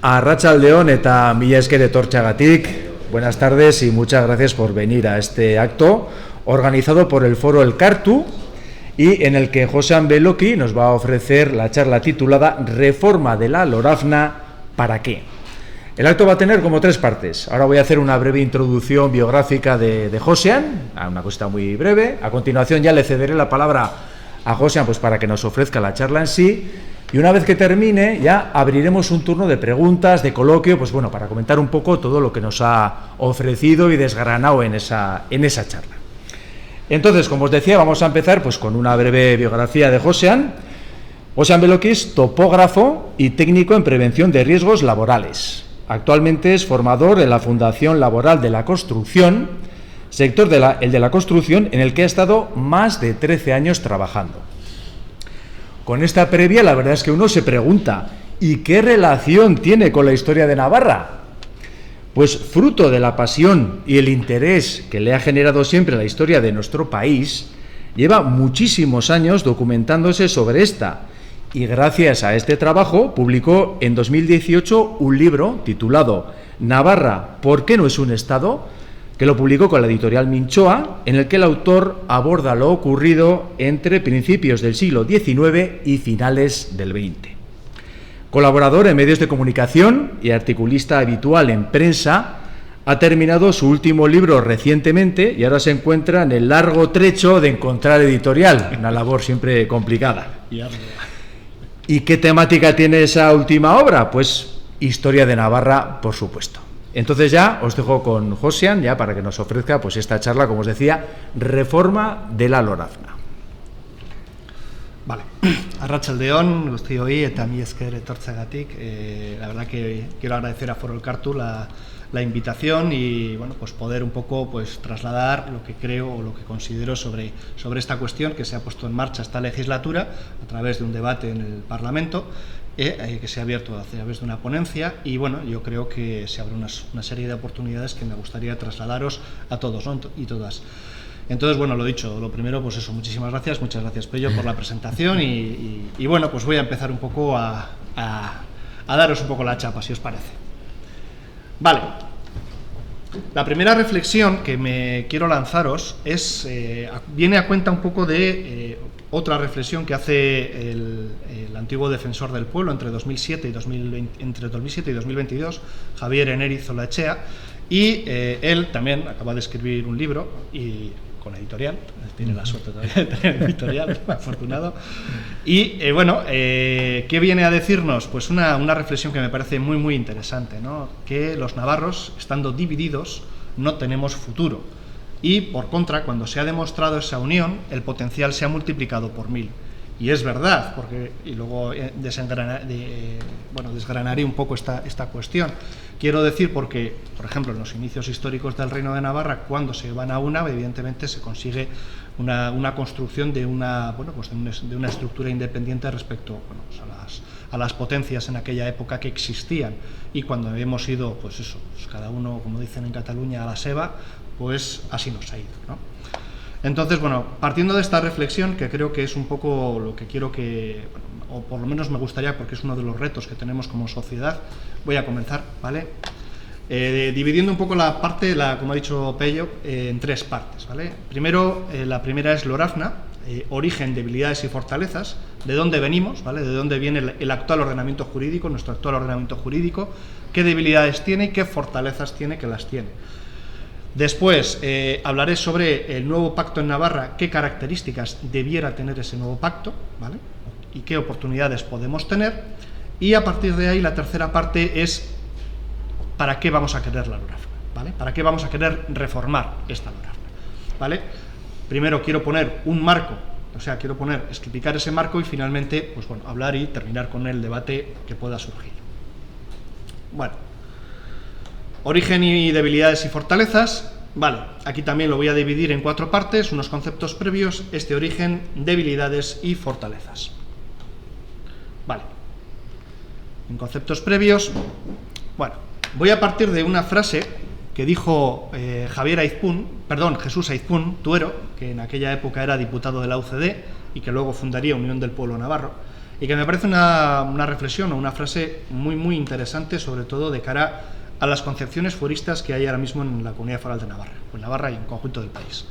Arratsaldeon eta mila esker etortxagatik. Buenas tardes y muchas gracias por venir a este acto organizado por el Foro Elkartu y en el que Josean Beloki nos va a ofrecer la charla titulada Reforma de la Lorazna, ¿para qué? El acto va a tener como tres partes. Ahora voy a hacer una breve introducción biográfica de Josean, una cosita muy breve. A continuación ya le cederé la palabra a Josean pues para que nos ofrezca la charla en sí. Y una vez que termine, ya abriremos un turno de preguntas, de coloquio, pues bueno, para comentar un poco todo lo que nos ha ofrecido y desgranado en esa charla. Entonces, como os decía, vamos a empezar pues con una breve biografía de Josean. Josean Beloki es topógrafo y técnico en prevención de riesgos laborales. Actualmente es formador en la Fundación Laboral de la Construcción, sector el de la construcción en el que ha estado más de 13 años trabajando. Con esta previa, la verdad es que uno se pregunta, ¿y qué relación tiene con la historia de Navarra? Pues fruto de la pasión y el interés que le ha generado siempre la historia de nuestro país, lleva muchísimos años documentándose sobre esta y gracias a este trabajo publicó en 2018 un libro titulado Navarra, ¿por qué no es un estado?, que lo publicó con la editorial Minchoa, en el que el autor aborda lo ocurrido entre principios del siglo XIX y finales del XX. Colaborador en medios de comunicación y articulista habitual en prensa, ha terminado su último libro recientemente y ahora se encuentra en el largo trecho de encontrar editorial, una labor siempre complicada. ¿Y qué temática tiene esa última obra? Pues historia de Navarra, por supuesto. Entonces ya os dejo con Josean ya para que nos ofrezca pues esta charla, como os decía, Reforma de la Lorazna. Vale, arratsaldeon guztioi eta mila esker etortzeagatik. La verdad que quiero agradecer a Foro Elkartu la invitación y bueno, pues poder un poco pues trasladar lo que creo o lo que considero sobre esta cuestión que se ha puesto en marcha esta legislatura a través de un debate en el Parlamento. Que se ha abierto a través de una ponencia y bueno, yo creo que se abre una serie de oportunidades que me gustaría trasladaros a todos, ¿no? Y todas. Entonces, bueno, lo dicho, lo primero, pues eso, muchas gracias Pello por la presentación y bueno, pues voy a empezar un poco a daros un poco la chapa, si os parece. Vale, la primera reflexión que me quiero lanzaros viene a cuenta un poco de otra reflexión que hace el antiguo defensor del pueblo entre 2007 y 2022, Javier Eneriz Olaechea, y él también acaba de escribir un libro y con editorial, tiene la suerte todavía de tener editorial, afortunado, y bueno, ¿qué viene a decirnos? Pues una reflexión que me parece muy muy interesante, ¿no? Que los navarros, estando divididos, no tenemos futuro. Y, por contra, cuando se ha demostrado esa unión, el potencial se ha multiplicado por 1000. Y es verdad, y luego desgranaré un poco esta cuestión. Quiero decir porque, por ejemplo, en los inicios históricos del Reino de Navarra, cuando se van a evidentemente se consigue una construcción de una estructura independiente respecto a las potencias en aquella época que existían. Y cuando hemos ido, pues eso, pues cada uno, como dicen en Cataluña, a la seva, pues así nos ha ido, ¿no? Entonces, bueno, partiendo de esta reflexión, que creo que es un poco lo que quiero o por lo menos me gustaría, porque es uno de los retos que tenemos como sociedad, voy a comenzar, ¿vale? Dividiendo un poco la parte, como ha dicho Pello, en tres partes, ¿vale? Primero, la primera es Lorazna, origen, debilidades y fortalezas, de dónde venimos, ¿vale? De dónde viene el actual ordenamiento jurídico, nuestro actual ordenamiento jurídico, qué debilidades tiene y qué fortalezas tiene, que las tiene. Después hablaré sobre el nuevo pacto en Navarra, qué características debiera tener ese nuevo pacto, ¿vale? Y qué oportunidades podemos tener. Y a partir de ahí la tercera parte es para qué vamos a querer la Lorazna, ¿vale? Para qué vamos a querer reformar esta Lorazna, ¿vale? Primero quiero poner un marco, quiero explicar ese marco y finalmente, pues bueno, hablar y terminar con el debate que pueda surgir. Bueno. Origen y debilidades y fortalezas, vale, aquí también lo voy a dividir en 4 partes, unos conceptos previos, origen, debilidades y fortalezas. Vale, en conceptos previos, bueno, voy a partir de una frase que dijo Jesús Aizpún Tuero, que en aquella época era diputado de la UCD y que luego fundaría Unión del Pueblo Navarro, y que me parece una reflexión o una frase muy interesante, sobre todo de cara a las concepciones fueristas que hay ahora mismo en la Comunidad Foral de Navarra, o en Navarra y en conjunto del país.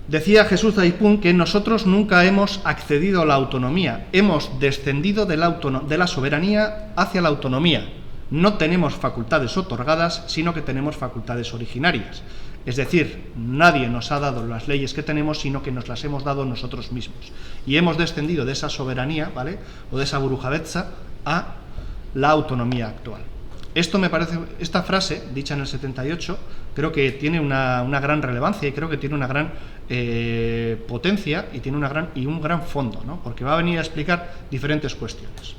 Decía Jesús Aypún que nosotros nunca hemos accedido a la autonomía, hemos descendido de la soberanía hacia la autonomía. No tenemos facultades otorgadas, sino que tenemos facultades originarias. Es decir, nadie nos ha dado las leyes que tenemos, sino que nos las hemos dado nosotros mismos. Y hemos descendido de esa soberanía, ¿vale?, o de esa burujabetza a la autonomía actual. Esto me parece, esta frase, dicha en el 78, creo que tiene una gran relevancia y creo que tiene una gran potencia y tiene un gran fondo, ¿no?, porque va a venir a explicar diferentes cuestiones.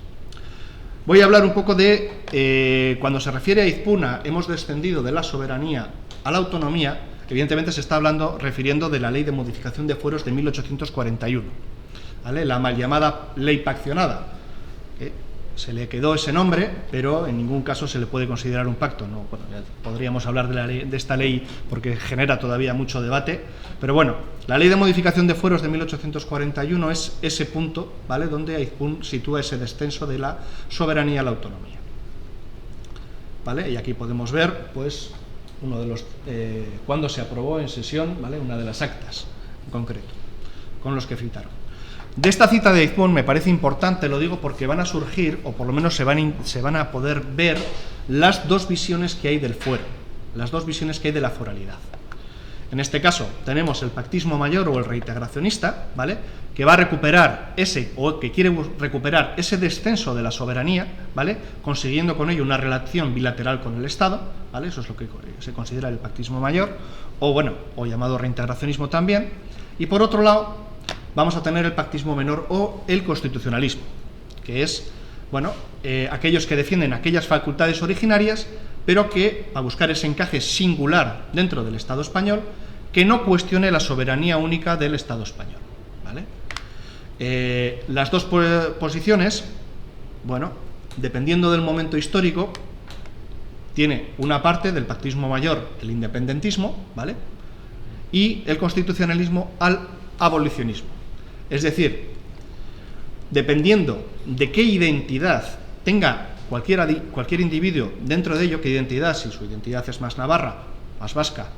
Voy a hablar un poco de, cuando se refiere a Izpuna, hemos descendido de la soberanía a la autonomía, evidentemente se está refiriendo de la Ley de Modificación de Fueros de 1841, ¿vale?, la mal llamada Ley Paccionada. Se le quedó ese nombre, pero en ningún caso se le puede considerar un pacto. No, bueno, ya podríamos hablar de esta ley porque genera todavía mucho debate, pero bueno, la Ley de Modificación de Fueros de 1841 es ese punto, ¿vale?, donde Aypún sitúa ese descenso de la soberanía a la autonomía, ¿vale? Y aquí podemos ver, pues, uno de los cuando se aprobó en sesión, ¿vale?, una de las actas en concreto con los que citaron. De esta cita de Aypún me parece importante, lo digo porque van a surgir, o por lo menos se van a poder ver las dos visiones que hay del fuero, las dos visiones que hay de la foralidad. En este caso tenemos el pactismo mayor o el reintegracionista, ¿vale?, que va a recuperar que quiere recuperar ese descenso de la soberanía, ¿vale?, consiguiendo con ello una relación bilateral con el Estado, ¿vale?, eso es lo que se considera el pactismo mayor, o llamado reintegracionismo también. Y por otro lado vamos a tener el pactismo menor o el constitucionalismo, que es, aquellos que defienden aquellas facultades originarias, pero que, a buscar ese encaje singular dentro del Estado español, que no cuestione la soberanía única del Estado español, ¿vale? Las dos posiciones, dependiendo del momento histórico, tiene una parte del pactismo mayor, el independentismo, ¿vale?, y el constitucionalismo al abolicionismo. Es decir, dependiendo de qué identidad tenga cualquier individuo dentro de ello, qué identidad, si su identidad es más navarra, más vasca,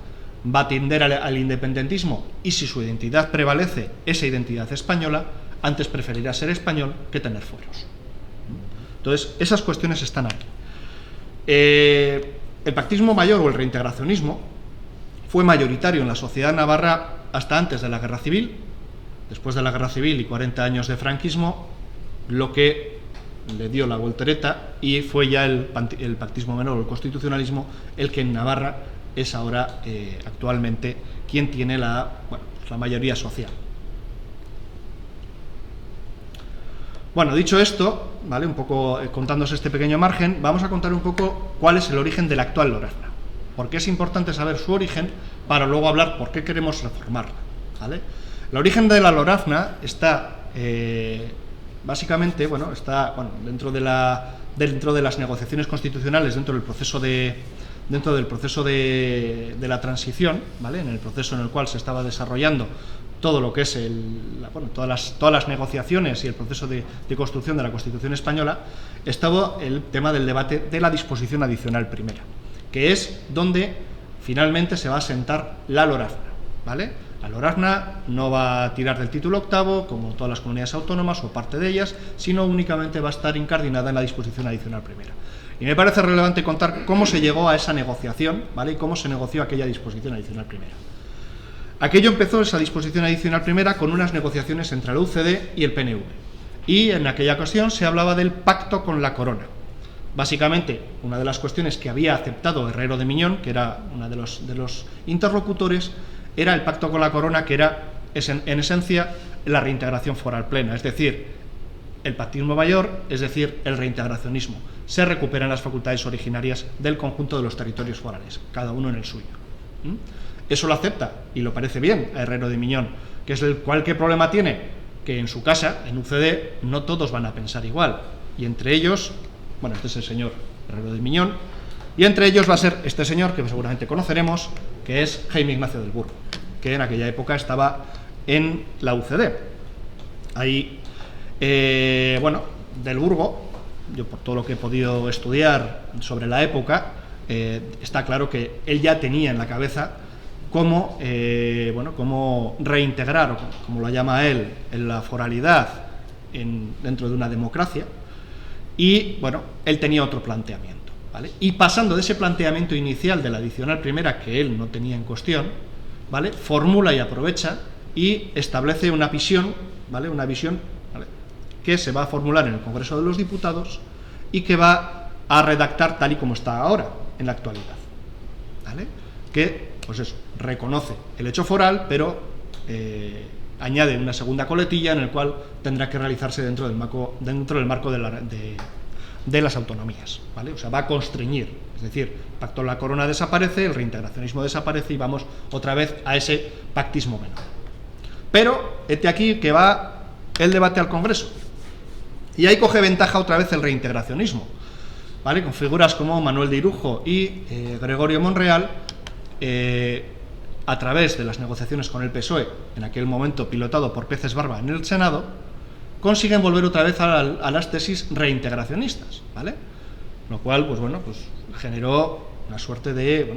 va a tender al independentismo, y si su identidad prevalece, esa identidad española, antes preferirá ser español que tener fueros. Entonces, esas cuestiones están aquí. El pactismo mayor o el reintegracionismo fue mayoritario en la sociedad navarra hasta antes de la Guerra Civil. Después de la Guerra Civil y 40 años de franquismo, lo que le dio la voltereta, y fue ya el pactismo menor o el constitucionalismo el que en Navarra es ahora actualmente quien tiene la mayoría social. Bueno, dicho esto, ¿vale?, un poco contándose este pequeño margen, vamos a contar un poco cuál es el origen de la actual Lorazna, porque es importante saber su origen para luego hablar por qué queremos reformarla, ¿vale? El origen de la Lorazna está básicamente, dentro de las negociaciones constitucionales, dentro del proceso de la transición, ¿vale?, en el proceso en el cual se estaba desarrollando todo lo que es todas las negociaciones y el proceso de construcción de la Constitución española, estaba el tema del debate de la disposición adicional primera, que es donde finalmente se va a sentar la Lorazna, ¿vale? La Lorazna no va a tirar del título octavo, como todas las comunidades autónomas o parte de ellas, sino únicamente va a estar incardinada en la disposición adicional primera. Y me parece relevante contar cómo se llegó a esa negociación, ¿vale?, y cómo se negoció aquella disposición adicional primera. Aquello empezó, esa disposición adicional primera, con unas negociaciones entre la UCD y el PNV. Y en aquella ocasión se hablaba del pacto con la corona. Básicamente, una de las cuestiones que había aceptado Herrero de Miñón, que era uno de los interlocutores, era el pacto con la corona, que era, en esencia, la reintegración foral plena, es decir, el pactismo mayor, es decir, el reintegracionismo. Se recuperan las facultades originarias del conjunto de los territorios forales, cada uno en el suyo. Eso lo acepta y lo parece bien a Herrero de Miñón, que es ¿qué problema tiene? Que en su casa, en UCD, no todos van a pensar igual, y entre ellos, este es el señor Herrero de Miñón, y entre ellos va a ser este señor, que seguramente conoceremos, que es Jaime Ignacio del Burgo, que en aquella época estaba en la UCD. Ahí, Bueno, del Burgo, yo por todo lo que he podido estudiar sobre la época, está claro que él ya tenía en la cabeza cómo, cómo reintegrar, o como lo llama él, en la foralidad dentro de una democracia, y bueno, él tenía otro planteamiento, ¿vale? Y pasando de ese planteamiento inicial de la adicional primera, que él no tenía en cuestión, ¿vale?, formula y aprovecha y establece una visión, ¿vale?, una visión, ¿vale?, que se va a formular en el Congreso de los Diputados y que va a redactar tal y como está ahora, en la actualidad, ¿vale?, que, pues eso, reconoce el hecho foral, pero añade una segunda coletilla en el cual tendrá que realizarse dentro del marco de las autonomías, ¿vale? O sea, va a constreñir, es decir, el pacto de la corona desaparece, el reintegracionismo desaparece y vamos otra vez a ese pactismo menor. Pero, hete aquí que va el debate al Congreso, y ahí coge ventaja otra vez el reintegracionismo, ¿vale?, con figuras como Manuel de Irujo y Gregorio Monreal, a través de las negociaciones con el PSOE, en aquel momento pilotado por Peces Barba en el Senado, consiguen volver otra vez a las tesis reintegracionistas, ¿vale? Lo cual, pues bueno, pues generó una suerte de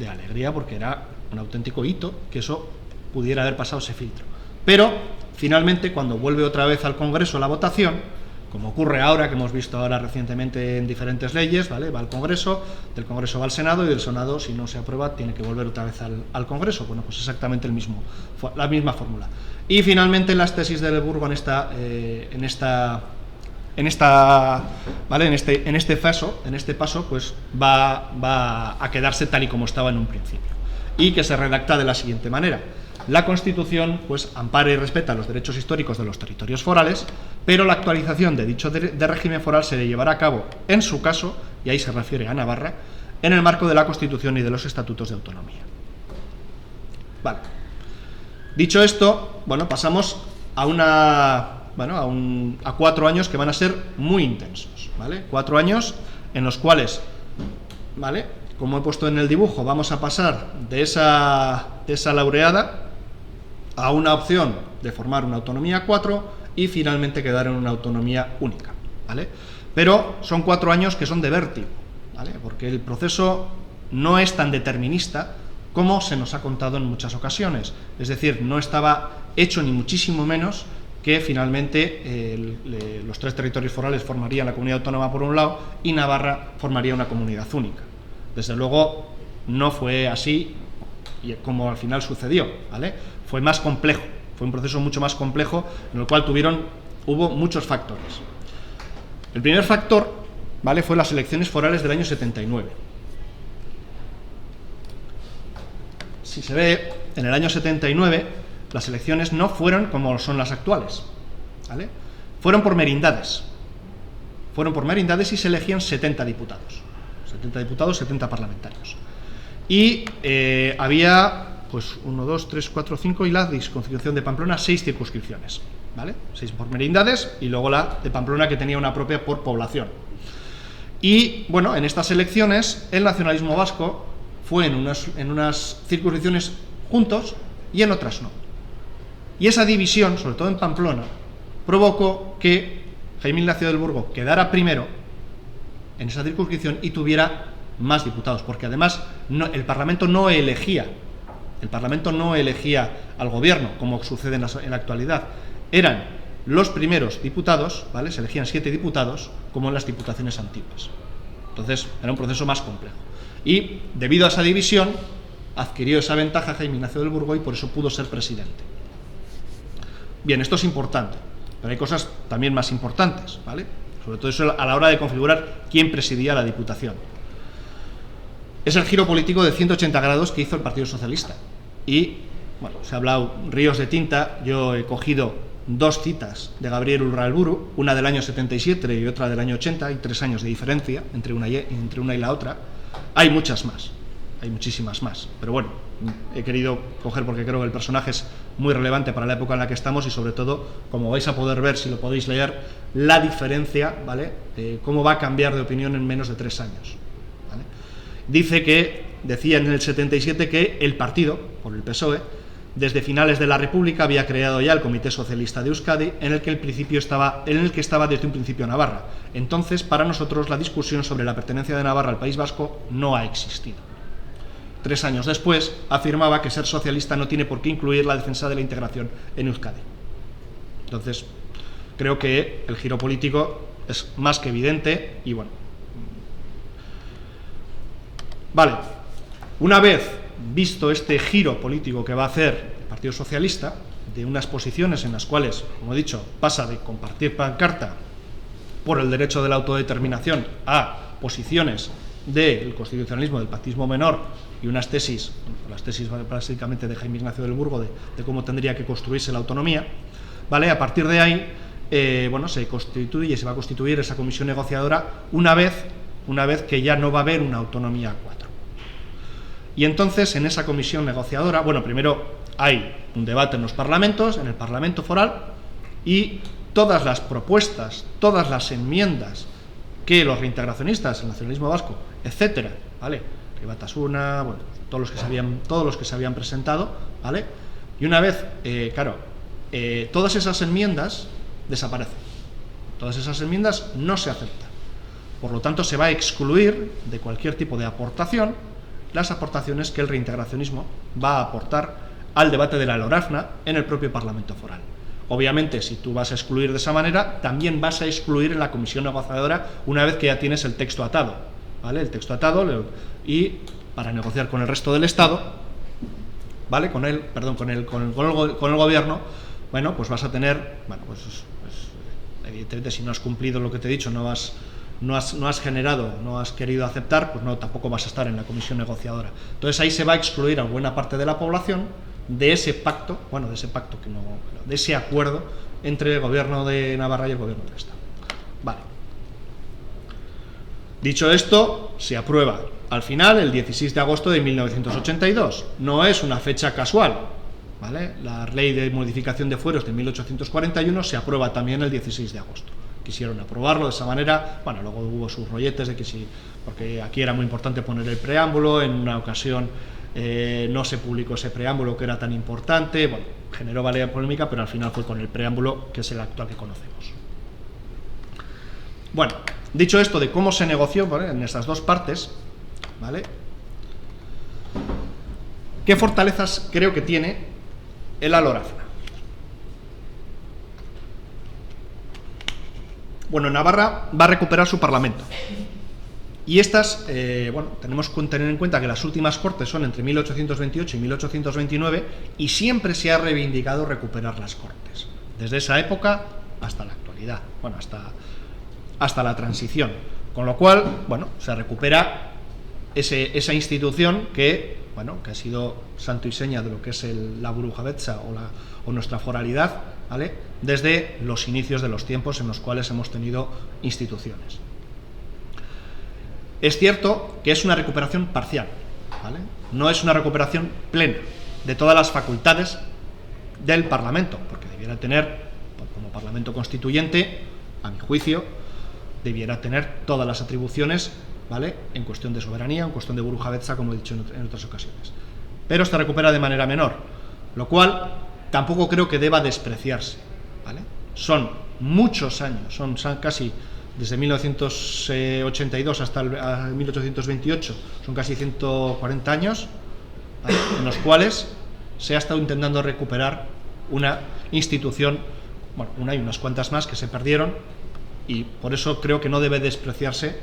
alegría, porque era un auténtico hito que eso pudiera haber pasado ese filtro. Pero, finalmente, cuando vuelve otra vez al Congreso la votación, como ocurre ahora, que hemos visto ahora recientemente en diferentes leyes, ¿vale?, va al Congreso, del Congreso va al Senado, y del Senado, si no se aprueba, tiene que volver otra vez al Congreso. Bueno, pues exactamente la misma fórmula. Y finalmente las tesis del Burgo en este paso, pues va a quedarse tal y como estaba en un principio, y que se redacta de la siguiente manera: la Constitución, pues, ampara y respeta los derechos históricos de los territorios forales, pero la actualización de dicho de régimen foral se le llevará a cabo, en su caso, y ahí se refiere a Navarra, en el marco de la Constitución y de los estatutos de autonomía. Vale. Dicho esto, bueno, pasamos a 4 años que van a ser muy intensos, ¿vale? 4 años en los cuales, ¿vale?, como he puesto en el dibujo, vamos a pasar de esa laureada a una opción de formar una autonomía 4 y finalmente quedar en una autonomía única, ¿vale? Pero son 4 años que son de vértigo, ¿vale?, porque el proceso no es tan determinista como se nos ha contado en muchas ocasiones. Es decir, no estaba hecho ni muchísimo menos que finalmente los 3 territorios forales formarían la comunidad autónoma por un lado y Navarra formaría una comunidad única. Desde luego no fue así como al final sucedió, ¿vale? Fue más complejo, fue un proceso mucho más complejo, en el cual hubo muchos factores. El primer factor, ¿vale?, fue las elecciones forales del año 79. Si se ve, en el año 79 las elecciones no fueron como son las actuales, ¿vale? Fueron por merindades y se elegían 70 diputados. 70 diputados, 70 parlamentarios. Y había, pues, 1, 2, 3, 4, 5 y la circunscripción de Pamplona, 6 circunscripciones, ¿vale? 6 por merindades y luego la de Pamplona, que tenía una propia por población. Y, bueno, en estas elecciones el nacionalismo vasco fue en unas circunscripciones juntos y en otras no. Y esa división, sobre todo en Pamplona, provocó que Jaime Ignacio del Burgo quedara primero en esa circunscripción y tuviera más diputados, porque además el Parlamento no elegía al gobierno, como sucede en la actualidad. Eran los primeros diputados, ¿vale?, se elegían 7 diputados, como en las diputaciones antiguas. Entonces era un proceso más complejo. Y debido a esa división, adquirió esa ventaja Jaime Ignacio del Burgo y por eso pudo ser presidente. Bien, esto es importante, pero hay cosas también más importantes, ¿vale? Sobre todo eso a la hora de configurar quién presidía la Diputación. Es el giro político de 180 grados que hizo el Partido Socialista. Y, bueno, se ha hablado ríos de tinta. Yo he cogido 2 citas de Gabriel Urralburu, una del año 77 y otra del año 80, hay 3 años de diferencia entre una y la otra. Hay muchas más, hay muchísimas más, pero bueno, he querido coger porque creo que el personaje es muy relevante para la época en la que estamos y sobre todo, como vais a poder ver si lo podéis leer, la diferencia, ¿vale?, cómo va a cambiar de opinión en menos de 3 años, ¿vale? Decía en el 77 que el partido, por el PSOE, desde finales de la República había creado ya el Comité Socialista de Euskadi, en el que estaba desde un principio Navarra. Entonces, para nosotros, la discusión sobre la pertenencia de Navarra al País Vasco no ha existido. 3 años después, afirmaba que ser socialista no tiene por qué incluir la defensa de la integración en Euskadi. Entonces, creo que el giro político es más que evidente y bueno. Vale, una vez visto este giro político que va a hacer el Partido Socialista, de unas posiciones en las cuales, como he dicho, pasa de compartir pancarta por el derecho de la autodeterminación a posiciones del constitucionalismo, del pactismo menor y unas tesis, las tesis básicamente de Jaime Ignacio del Burgo de cómo tendría que construirse la autonomía, ¿vale? A partir de ahí, se constituye y se va a constituir esa comisión negociadora una vez que ya no va a haber una autonomía a 4. Y entonces, en esa comisión negociadora, primero hay un debate en los parlamentos, en el Parlamento Foral, y todas las propuestas, todas las enmiendas que los reintegracionistas, el nacionalismo vasco, etcétera, ¿vale? Batasuna, todos los que se habían presentado, ¿vale? Y una vez, todas esas enmiendas desaparecen. Todas esas enmiendas no se aceptan. Por lo tanto, se va a excluir de cualquier tipo de aportación las aportaciones que el reintegracionismo va a aportar al debate de la LORAFNA en el propio Parlamento Foral. Obviamente, si tú vas a excluir de esa manera, también vas a excluir en la comisión negociadora una vez que ya tienes el texto atado, ¿vale? El texto atado y para negociar con el resto del Estado, ¿vale? Con el gobierno, pues vas a tener, evidentemente, si no has cumplido lo que te he dicho, no has querido aceptar, pues tampoco vas a estar en la comisión negociadora. Entonces ahí se va a excluir a buena parte de la población de ese pacto, de ese acuerdo entre el gobierno de Navarra y el gobierno del Estado. Vale. Dicho esto, se aprueba al final el 16 de agosto de 1982. No es una fecha casual, ¿vale? La ley de modificación de fueros de 1841 se aprueba también el 16 de agosto. Quisieron aprobarlo de esa manera, luego hubo sus rolletes de que sí, porque aquí era muy importante poner el preámbulo, en una ocasión no se publicó ese preámbulo que era tan importante, generó varias polémica, pero al final fue con el preámbulo que es el actual que conocemos. Dicho esto de cómo se negoció, ¿vale?, en estas dos partes, ¿vale?, ¿qué fortalezas creo que tiene el LORAFNA? Navarra va a recuperar su Parlamento. Y estas, tenemos que tener en cuenta que las últimas Cortes son entre 1828 y 1829 y siempre se ha reivindicado recuperar las Cortes, desde esa época hasta la actualidad, hasta la transición. Con lo cual, se recupera esa institución que ha sido santo y seña de lo que es la burujabetza o nuestra foralidad, ¿vale?, desde los inicios de los tiempos en los cuales hemos tenido instituciones. Es cierto que es una recuperación parcial, ¿vale? No es una recuperación plena de todas las facultades del Parlamento, porque debiera tener, como Parlamento constituyente, a mi juicio, debiera tener todas las atribuciones, ¿vale?, en cuestión de soberanía, en cuestión de burujabetza, como he dicho en otras ocasiones. Pero se recupera de manera menor, lo cual tampoco creo que deba despreciarse, ¿vale? Son muchos años, son casi desde 1982 hasta 1828, son casi 140 años, ¿vale?, en los cuales se ha estado intentando recuperar una institución, una y unas cuantas más que se perdieron, y por eso creo que no debe despreciarse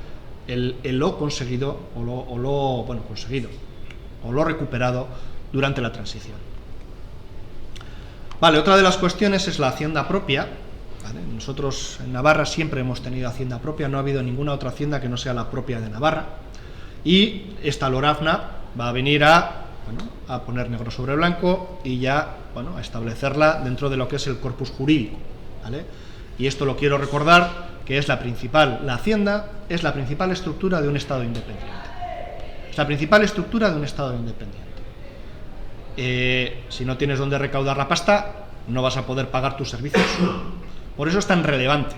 lo conseguido o lo recuperado durante la transición. Vale, otra de las cuestiones es la hacienda propia, ¿vale? Nosotros en Navarra siempre hemos tenido hacienda propia, no ha habido ninguna otra hacienda que no sea la propia de Navarra, y esta LORAFNA va a venir a poner negro sobre blanco y ya a establecerla dentro de lo que es el corpus jurídico, ¿vale? Y esto lo quiero recordar, que es la hacienda es la principal estructura de un Estado independiente. Es la principal estructura de un Estado independiente. Si no tienes dónde recaudar la pasta, no vas a poder pagar tus servicios. Por eso es tan relevante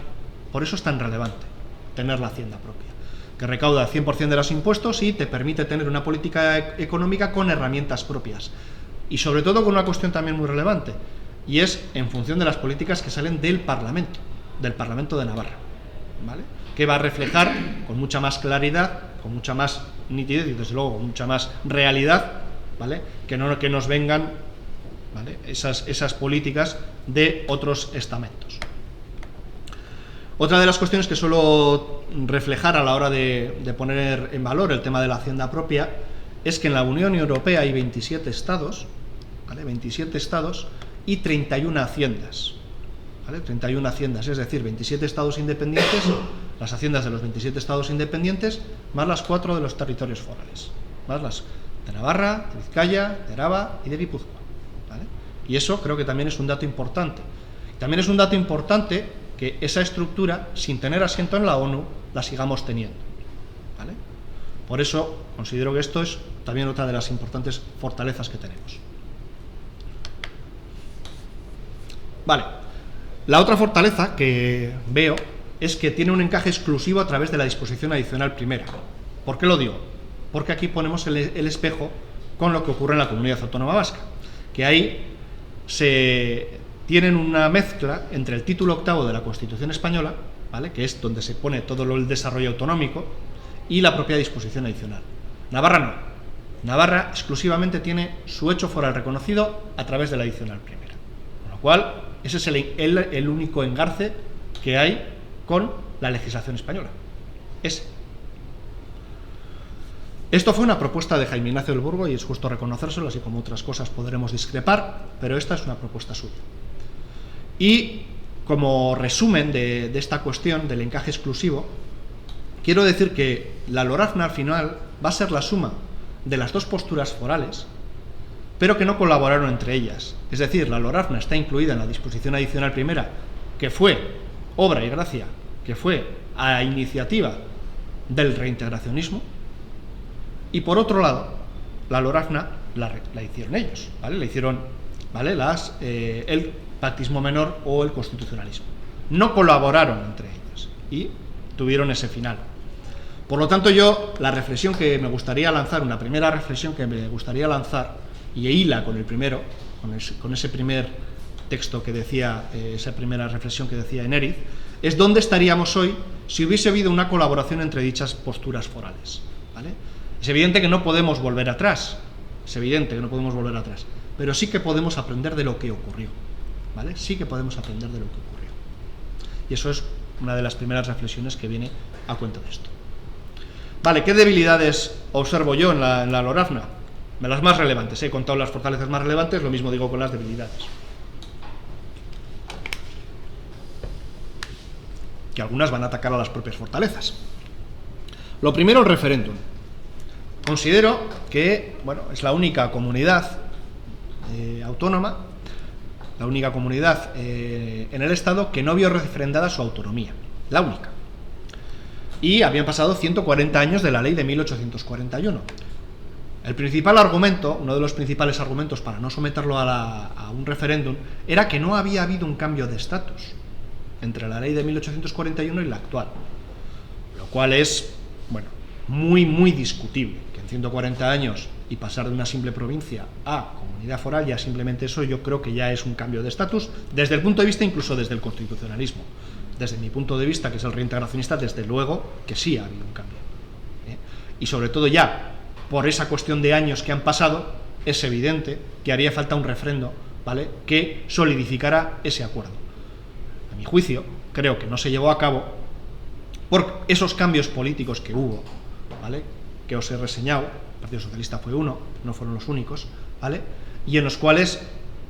tener la hacienda propia, que recauda el 100% de los impuestos y te permite tener una política económica con herramientas propias. Y sobre todo con una cuestión también muy relevante, y es en función de las políticas que salen del Parlamento de Navarra, ¿vale? Que va a reflejar con mucha más claridad, con mucha más nitidez y desde luego con mucha más realidad, ¿vale? Que nos vengan, ¿vale? esas políticas de otros estamentos. Otra de las cuestiones que suelo reflejar a la hora de poner en valor el tema de la hacienda propia es que en la Unión Europea hay 27 estados, ¿vale? 27 estados y 31 haciendas, ¿vale? 31 haciendas, es decir, 27 estados independientes, las haciendas de los 27 estados independientes, más las 4 de los territorios forales, más las de Navarra, de Vizcaya, de Araba y de Guipúzcoa, ¿vale? Y eso creo que también es un dato importante. También es un dato importante que esa estructura, sin tener asiento en la ONU, la sigamos teniendo, ¿vale? Por eso considero que esto es también otra de las importantes fortalezas que tenemos. Vale, la otra fortaleza que veo es que tiene un encaje exclusivo a través de la disposición adicional primera. ¿Por qué lo digo? Porque aquí ponemos el espejo con lo que ocurre en la Comunidad Autónoma Vasca, que ahí se tienen una mezcla entre el título octavo de la Constitución española, ¿vale? Que es donde se pone todo el desarrollo autonómico, y la propia disposición adicional. Navarra no. Navarra exclusivamente tiene su hecho foral reconocido a través de la adicional primera. Con lo cual, ese es el único engarce que hay con la legislación española. Esto fue una propuesta de Jaime Ignacio del Burgo y es justo reconocérselo, así como otras cosas podremos discrepar, pero esta es una propuesta suya. Y como resumen de esta cuestión del encaje exclusivo, quiero decir que la LORAFNA al final va a ser la suma de las dos posturas forales, pero que no colaboraron entre ellas. Es decir, la LORAFNA está incluida en la disposición adicional primera, que fue obra y gracia, que fue a iniciativa del reintegracionismo, y por otro lado, la LORAFNA la hicieron ellos, ¿vale? La hicieron, ¿vale? El pactismo menor o el constitucionalismo. No colaboraron entre ellas y tuvieron ese final. Por lo tanto, yo, la reflexión que me gustaría lanzar, una primera reflexión que me gustaría lanzar, y hila con el primero, con ese primer texto que decía, esa primera reflexión que decía Eneriz, es dónde estaríamos hoy si hubiese habido una colaboración entre dichas posturas forales, ¿vale? Es evidente que no podemos volver atrás, pero sí que podemos aprender de lo que ocurrió, ¿vale? Sí que podemos aprender de lo que ocurrió. Y eso es una de las primeras reflexiones que viene a cuento de esto. Vale, ¿qué debilidades observo yo en la LORAFNA? De las más relevantes, he contado las fortalezas más relevantes, lo mismo digo con las debilidades. Que algunas van a atacar a las propias fortalezas. Lo primero, el referéndum. Considero que, bueno, es la única comunidad autónoma, la única comunidad en el Estado que no vio refrendada su autonomía, la única. Y habían pasado 140 años de la ley de 1841. El principal argumento, uno de los principales argumentos para no someterlo a un referéndum, era que no había habido un cambio de estatus entre la ley de 1841 y la actual, lo cual es, bueno, muy discutible, que en 140 años y pasar de una simple provincia a comunidad foral, ya simplemente eso yo creo que ya es un cambio de estatus, desde el punto de vista incluso desde el constitucionalismo. Desde mi punto de vista, que es el reintegracionista, desde luego que sí ha habido un cambio. Y sobre todo ya, por esa cuestión de años que han pasado, es evidente que haría falta un refrendo, ¿vale?, que solidificara ese acuerdo. A mi juicio, creo que no se llevó a cabo por esos cambios políticos que hubo, ¿vale?, que os he reseñado. El Partido Socialista fue uno, no fueron los únicos, ¿vale?, y en los cuales,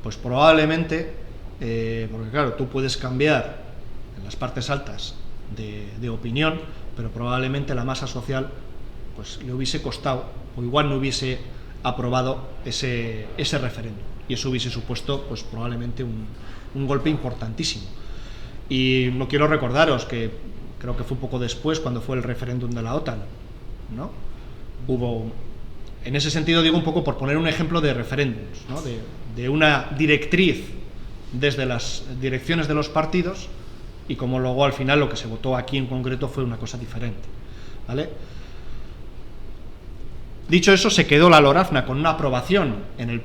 pues probablemente, porque claro, tú puedes cambiar en las partes altas de opinión, pero probablemente la masa social pues le hubiese costado, o igual no hubiese aprobado ese referéndum, y eso hubiese supuesto pues probablemente un golpe importantísimo. Y no quiero recordaros que creo que fue un poco después, cuando fue el referéndum de la OTAN, ¿no? Hubo, en ese sentido digo un poco por poner un ejemplo de referéndums, ¿no?, de una directriz desde las direcciones de los partidos, y como luego al final lo que se votó aquí en concreto fue una cosa diferente, ¿vale? Dicho eso, se quedó la LORAFNA con una aprobación en el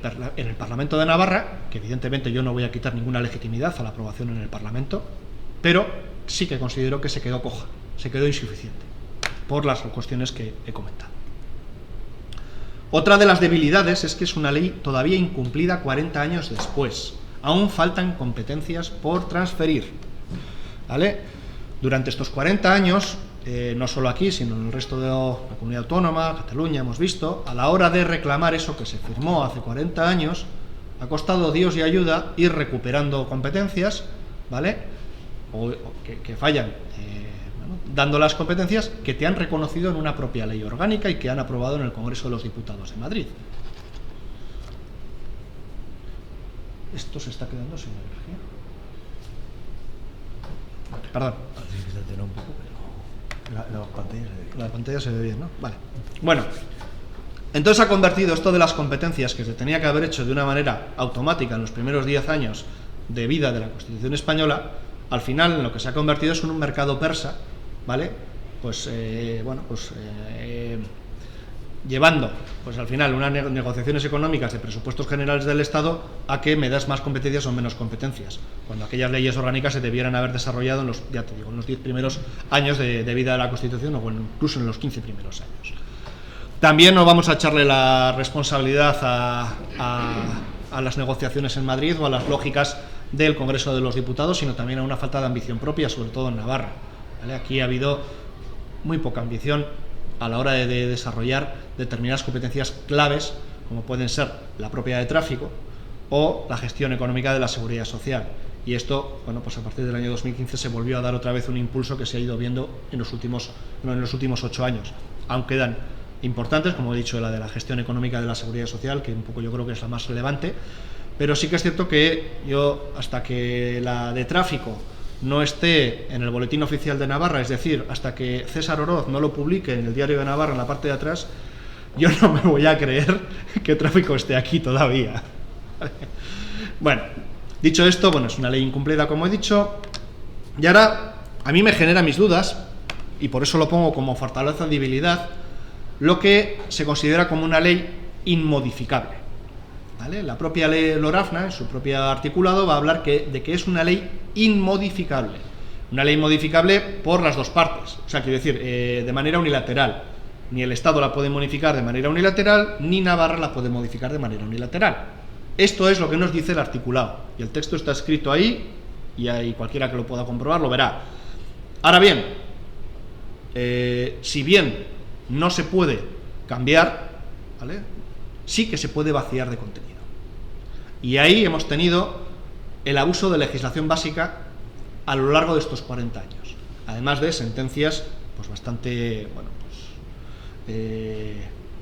Parlamento de Navarra, que evidentemente yo no voy a quitar ninguna legitimidad a la aprobación en el Parlamento, pero sí que considero que se quedó coja, se quedó insuficiente, por las cuestiones que he comentado. Otra de las debilidades es que es una ley todavía incumplida 40 años después. Aún faltan competencias por transferir, ¿vale? Durante estos 40 años, no solo aquí, sino en el resto de la comunidad autónoma, Cataluña, hemos visto, a la hora de reclamar eso que se firmó hace 40 años, ha costado Dios y ayuda ir recuperando competencias, ¿vale? O que fallan, dando las competencias que te han reconocido en una propia ley orgánica y que han aprobado en el Congreso de los Diputados de Madrid. Esto se está quedando sin energía. Perdón. La pantalla se ve bien, ¿no? Vale. Bueno, entonces ha convertido esto de las competencias que se tenía que haber hecho de una manera automática en los primeros 10 años de vida de la Constitución española, al final en lo que se ha convertido es en un mercado persa, ¿vale? Llevando, pues al final, unas negociaciones económicas de presupuestos generales del Estado a que me das más competencias o menos competencias, cuando aquellas leyes orgánicas se debieran haber desarrollado en los, ya te digo, en los 10 primeros años de vida de la Constitución, o incluso en los 15 primeros años. También no vamos a echarle la responsabilidad a las negociaciones en Madrid o a las lógicas del Congreso de los Diputados, sino también a una falta de ambición propia, sobre todo en Navarra, ¿vale? Aquí ha habido muy poca ambición a la hora de desarrollar determinadas competencias claves, como pueden ser la propia de tráfico o la gestión económica de la seguridad social. Y esto, bueno, pues a partir del año 2015 se volvió a dar otra vez un impulso que se ha ido viendo en los últimos 8 años. Aún quedan importantes, como he dicho, la de la gestión económica de la seguridad social, que un poco yo creo que es la más relevante, pero sí que es cierto que yo, hasta que la de tráfico no esté en el Boletín Oficial de Navarra, es decir, hasta que César Oroz no lo publique en el Diario de Navarra en la parte de atrás, yo no me voy a creer que tráfico esté aquí todavía. Bueno, dicho esto, bueno, es una ley incumplida, como he dicho, y ahora a mí me genera mis dudas, y por eso lo pongo como fortaleza de debilidad, lo que se considera como una ley inmodificable, ¿vale? La propia ley LORAFNA, en su propio articulado, va a hablar de que es una ley inmodificable. Una ley modificable por las dos partes, o sea, quiero decir, de manera unilateral. Ni el Estado la puede modificar de manera unilateral, ni Navarra la puede modificar de manera unilateral. Esto es lo que nos dice el articulado, y el texto está escrito ahí, y ahí cualquiera que lo pueda comprobar lo verá. Ahora bien, si bien no se puede cambiar, ¿vale?, sí que se puede vaciar de contenido. Y ahí hemos tenido el abuso de legislación básica a lo largo de estos 40 años, además de sentencias pues bastante, bueno,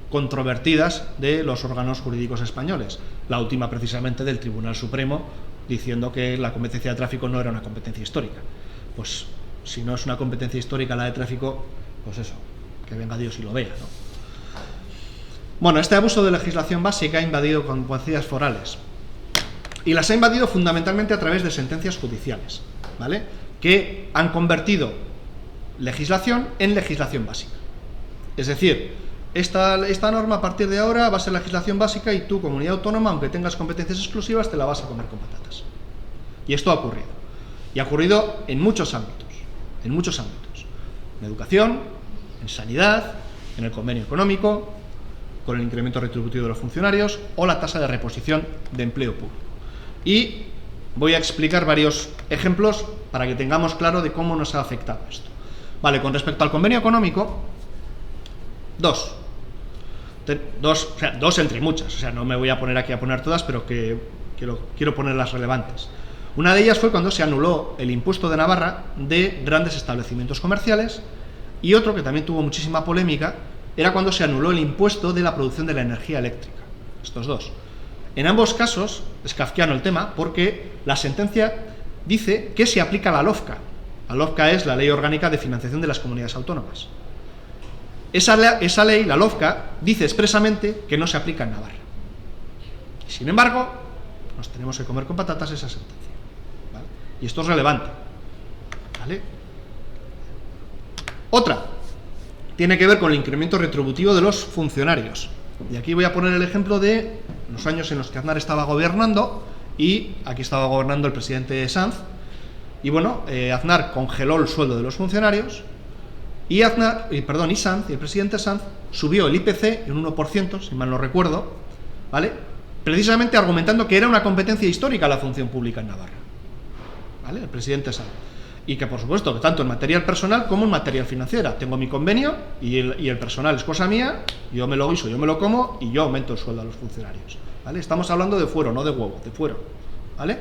controvertidas de los órganos jurídicos españoles. La última precisamente del Tribunal Supremo, diciendo que la competencia de tráfico no era una competencia histórica. Pues si no es una competencia histórica la de tráfico, pues eso, que venga Dios y lo vea, ¿no? Bueno, este abuso de legislación básica ha invadido competencias forales, y las ha invadido fundamentalmente a través de sentencias judiciales, ¿vale?, que han convertido legislación en legislación básica. Es decir, esta norma a partir de ahora va a ser legislación básica y tú, comunidad autónoma, aunque tengas competencias exclusivas, te la vas a comer con patatas. Y esto ha ocurrido. Y ha ocurrido en muchos ámbitos. En muchos ámbitos. En educación, en sanidad, en el convenio económico, con el incremento retributivo de los funcionarios o la tasa de reposición de empleo público. Y voy a explicar varios ejemplos para que tengamos claro de cómo nos ha afectado esto. Vale, con respecto al convenio económico, dos entre muchas, o sea, no me voy a poner aquí a poner todas, pero quiero poner las relevantes. Una de ellas fue cuando se anuló el impuesto de Navarra de grandes establecimientos comerciales, y otro que también tuvo muchísima polémica era cuando se anuló el impuesto de la producción de la energía eléctrica. Estos dos. En ambos casos es kafkiano el tema, porque la sentencia dice que se aplica la LOFCA. La LOFCA es la Ley Orgánica de Financiación de las Comunidades Autónomas. Esa ley, la LOFCA, dice expresamente que no se aplica en Navarra. Sin embargo, nos tenemos que comer con patatas esa sentencia, ¿vale? Y esto es relevante, ¿vale? Otra, tiene que ver con el incremento retributivo de los funcionarios. Y aquí voy a poner el ejemplo de los años en los que Aznar estaba gobernando, y aquí estaba gobernando el presidente Sanz, y bueno, Aznar congeló el sueldo de los funcionarios, y Sanz, y el presidente Sanz, subió el IPC en un 1%, si mal no recuerdo, ¿vale? Precisamente argumentando que era una competencia histórica la función pública en Navarra, ¿vale? El presidente Sanz. Y que, por supuesto, que tanto en material personal como en material financiera. Tengo mi convenio y el personal es cosa mía, yo me lo guiso, yo me lo como y yo aumento el sueldo a los funcionarios, ¿vale? Estamos hablando de fuero, no de huevo, de fuero, ¿vale?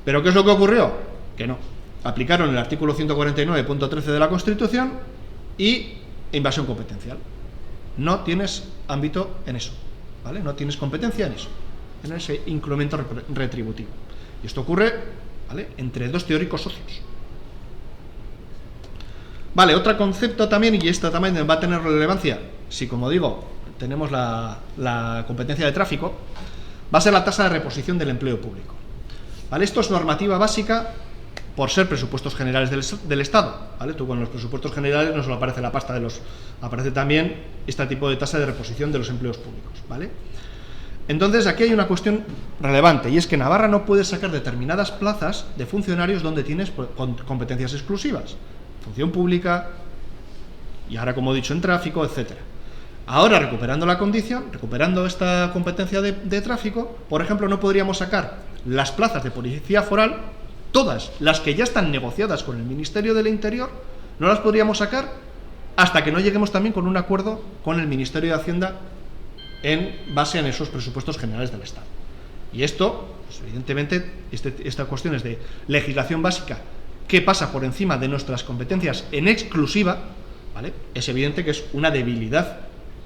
¿Pero qué es lo que ocurrió? Que no. Aplicaron el artículo 149.13 de la Constitución y invasión competencial. No tienes ámbito en eso, ¿vale? No tienes competencia en eso, en ese incremento retributivo. Y esto ocurre, ¿vale?, entre dos teóricos socios. Vale, otro concepto también, y esto también va a tener relevancia, si como digo, tenemos la competencia de tráfico, va a ser la tasa de reposición del empleo público. ¿Vale? Esto es normativa básica por ser presupuestos generales del Estado, ¿vale? Tú con los presupuestos generales no solo aparece la pasta aparece también este tipo de tasa de reposición de los empleos públicos, ¿vale? Entonces aquí hay una cuestión relevante, y es que Navarra no puede sacar determinadas plazas de funcionarios donde tienes competencias exclusivas, función pública, y ahora, como he dicho, en tráfico, etcétera. Ahora, recuperando la condición, recuperando esta competencia de tráfico, por ejemplo, no podríamos sacar las plazas de policía foral, todas las que ya están negociadas con el Ministerio del Interior, no las podríamos sacar hasta que no lleguemos también con un acuerdo con el Ministerio de Hacienda en base en esos presupuestos generales del Estado. Y esto, pues evidentemente, esta cuestión es de legislación básica que pasa por encima de nuestras competencias en exclusiva, ¿vale? Es evidente que es una debilidad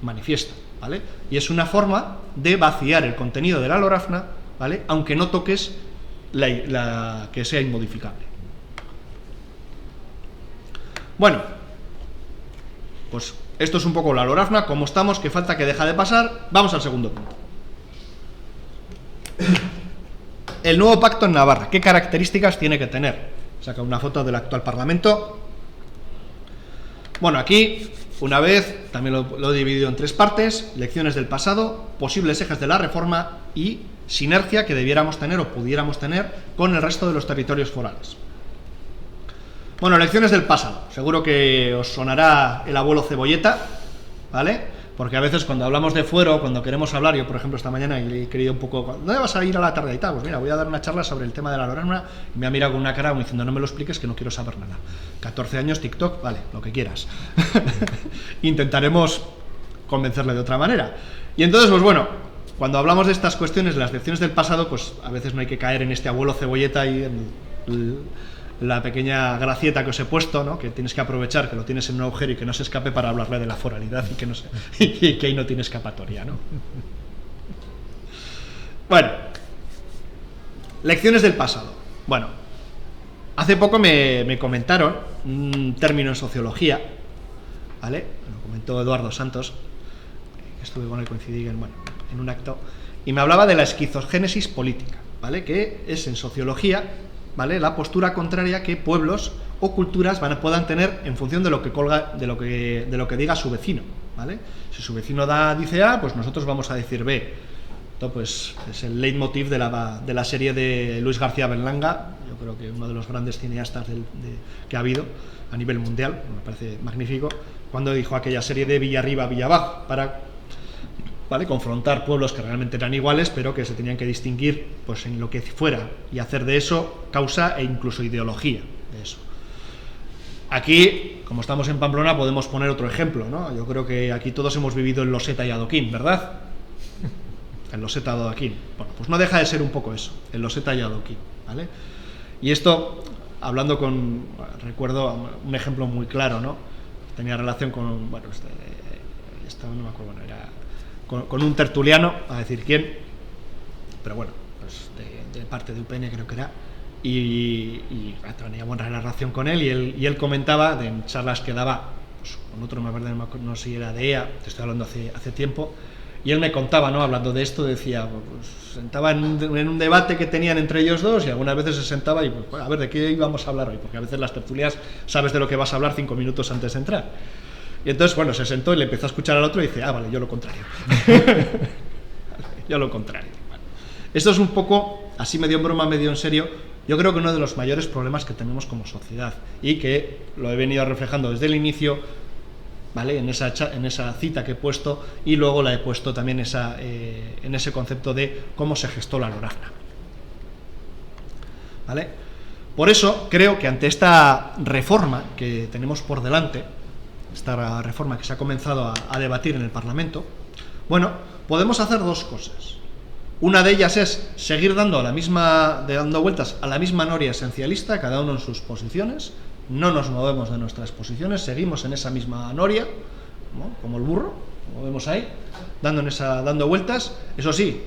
manifiesta, ¿vale? Y es una forma de vaciar el contenido de la LORAFNA, ¿vale?, aunque no toques la que sea inmodificable. Bueno, pues esto es un poco la LORAFNA, como estamos, que falta, que deja de pasar. Vamos al segundo punto. El nuevo pacto en Navarra, ¿qué características tiene que tener? Saca una foto del actual Parlamento. Bueno, aquí, una vez, también lo he dividido en tres partes: lecciones del pasado, posibles ejes de la reforma y sinergia que debiéramos tener o pudiéramos tener con el resto de los territorios forales. Bueno, lecciones del pasado. Seguro que os sonará el abuelo Cebolleta, ¿vale? Porque a veces cuando hablamos de fuero, cuando queremos hablar, yo por ejemplo esta mañana he querido un poco, ¿dónde vas a ir a la tarde? Y tal, pues mira, voy a dar una charla sobre el tema de la LORAFNA, y me ha mirado con una cara como diciendo, no me lo expliques, que no quiero saber nada. 14 años, TikTok, vale, lo que quieras. Intentaremos convencerle de otra manera. Y entonces, pues bueno, cuando hablamos de estas cuestiones, de las lecciones del pasado, pues a veces no hay que caer en este abuelo Cebolleta y en la pequeña gracieta que os he puesto, ¿no?, que tienes que aprovechar, que lo tienes en un agujero y que no se escape para hablarle de la foralidad y que, no y que ahí no tiene escapatoria, ¿no? Bueno, lecciones del pasado. Bueno, hace poco me comentaron un término en sociología, ¿vale? Me lo comentó Eduardo Santos, que estuve con él, coincidí en un acto, y me hablaba de la esquizogénesis política, ¿vale?, que es en sociología, ¿vale?, la postura contraria que pueblos o culturas puedan tener en función de lo que diga su vecino, ¿vale? Si su vecino dice A, pues nosotros vamos a decir B. Esto pues es el leitmotiv de la serie de Luis García Berlanga, yo creo que uno de los grandes cineastas que ha habido a nivel mundial, me parece magnífico, cuando dijo aquella serie de Villarriba, Villabajo, para, ¿vale?, confrontar pueblos que realmente eran iguales, pero que se tenían que distinguir pues en lo que fuera, y hacer de eso causa e incluso ideología de eso. Aquí, como estamos en Pamplona, podemos poner otro ejemplo, ¿no? Yo creo que aquí todos hemos vivido en Loseta y Adoquín, ¿verdad? En Loseta y Adoquín. Bueno, pues no deja de ser un poco eso, en Loseta y Adoquín, ¿vale? Y esto, hablando recuerdo un ejemplo muy claro, ¿no? Tenía relación con, bueno, no me acuerdo, bueno, era con un tertuliano, a decir quién, pero bueno, pues de parte de UPN creo que era, y tenía buena relación con él, y él comentaba de charlas que daba pues, con otro, no sé si era de EA, te estoy hablando hace tiempo, y él me contaba, ¿no?, hablando de esto, decía, pues sentaba en un debate que tenían entre ellos dos, y algunas veces se sentaba y, pues, a ver, ¿de qué íbamos a hablar hoy? Porque a veces las tertulias sabes de lo que vas a hablar 5 minutos antes de entrar. Y entonces, bueno, se sentó y le empezó a escuchar al otro y dice, vale, yo lo contrario. Yo lo contrario. Bueno, esto es un poco, así medio en broma, medio en serio, yo creo que uno de los mayores problemas que tenemos como sociedad y que lo he venido reflejando desde el inicio, ¿vale? En esa cita que he puesto, y luego la he puesto también en ese concepto de cómo se gestó la LORAFNA, ¿vale? Por eso creo que ante reforma que tenemos por delante, esta reforma que se ha comenzado a debatir en el Parlamento, bueno, podemos hacer dos cosas. Una de ellas es seguir dando vueltas a la misma noria esencialista, cada uno en sus posiciones. No nos movemos de nuestras posiciones, seguimos en esa misma noria, ¿no? Como el burro, como vemos ahí, dando vueltas. Eso sí,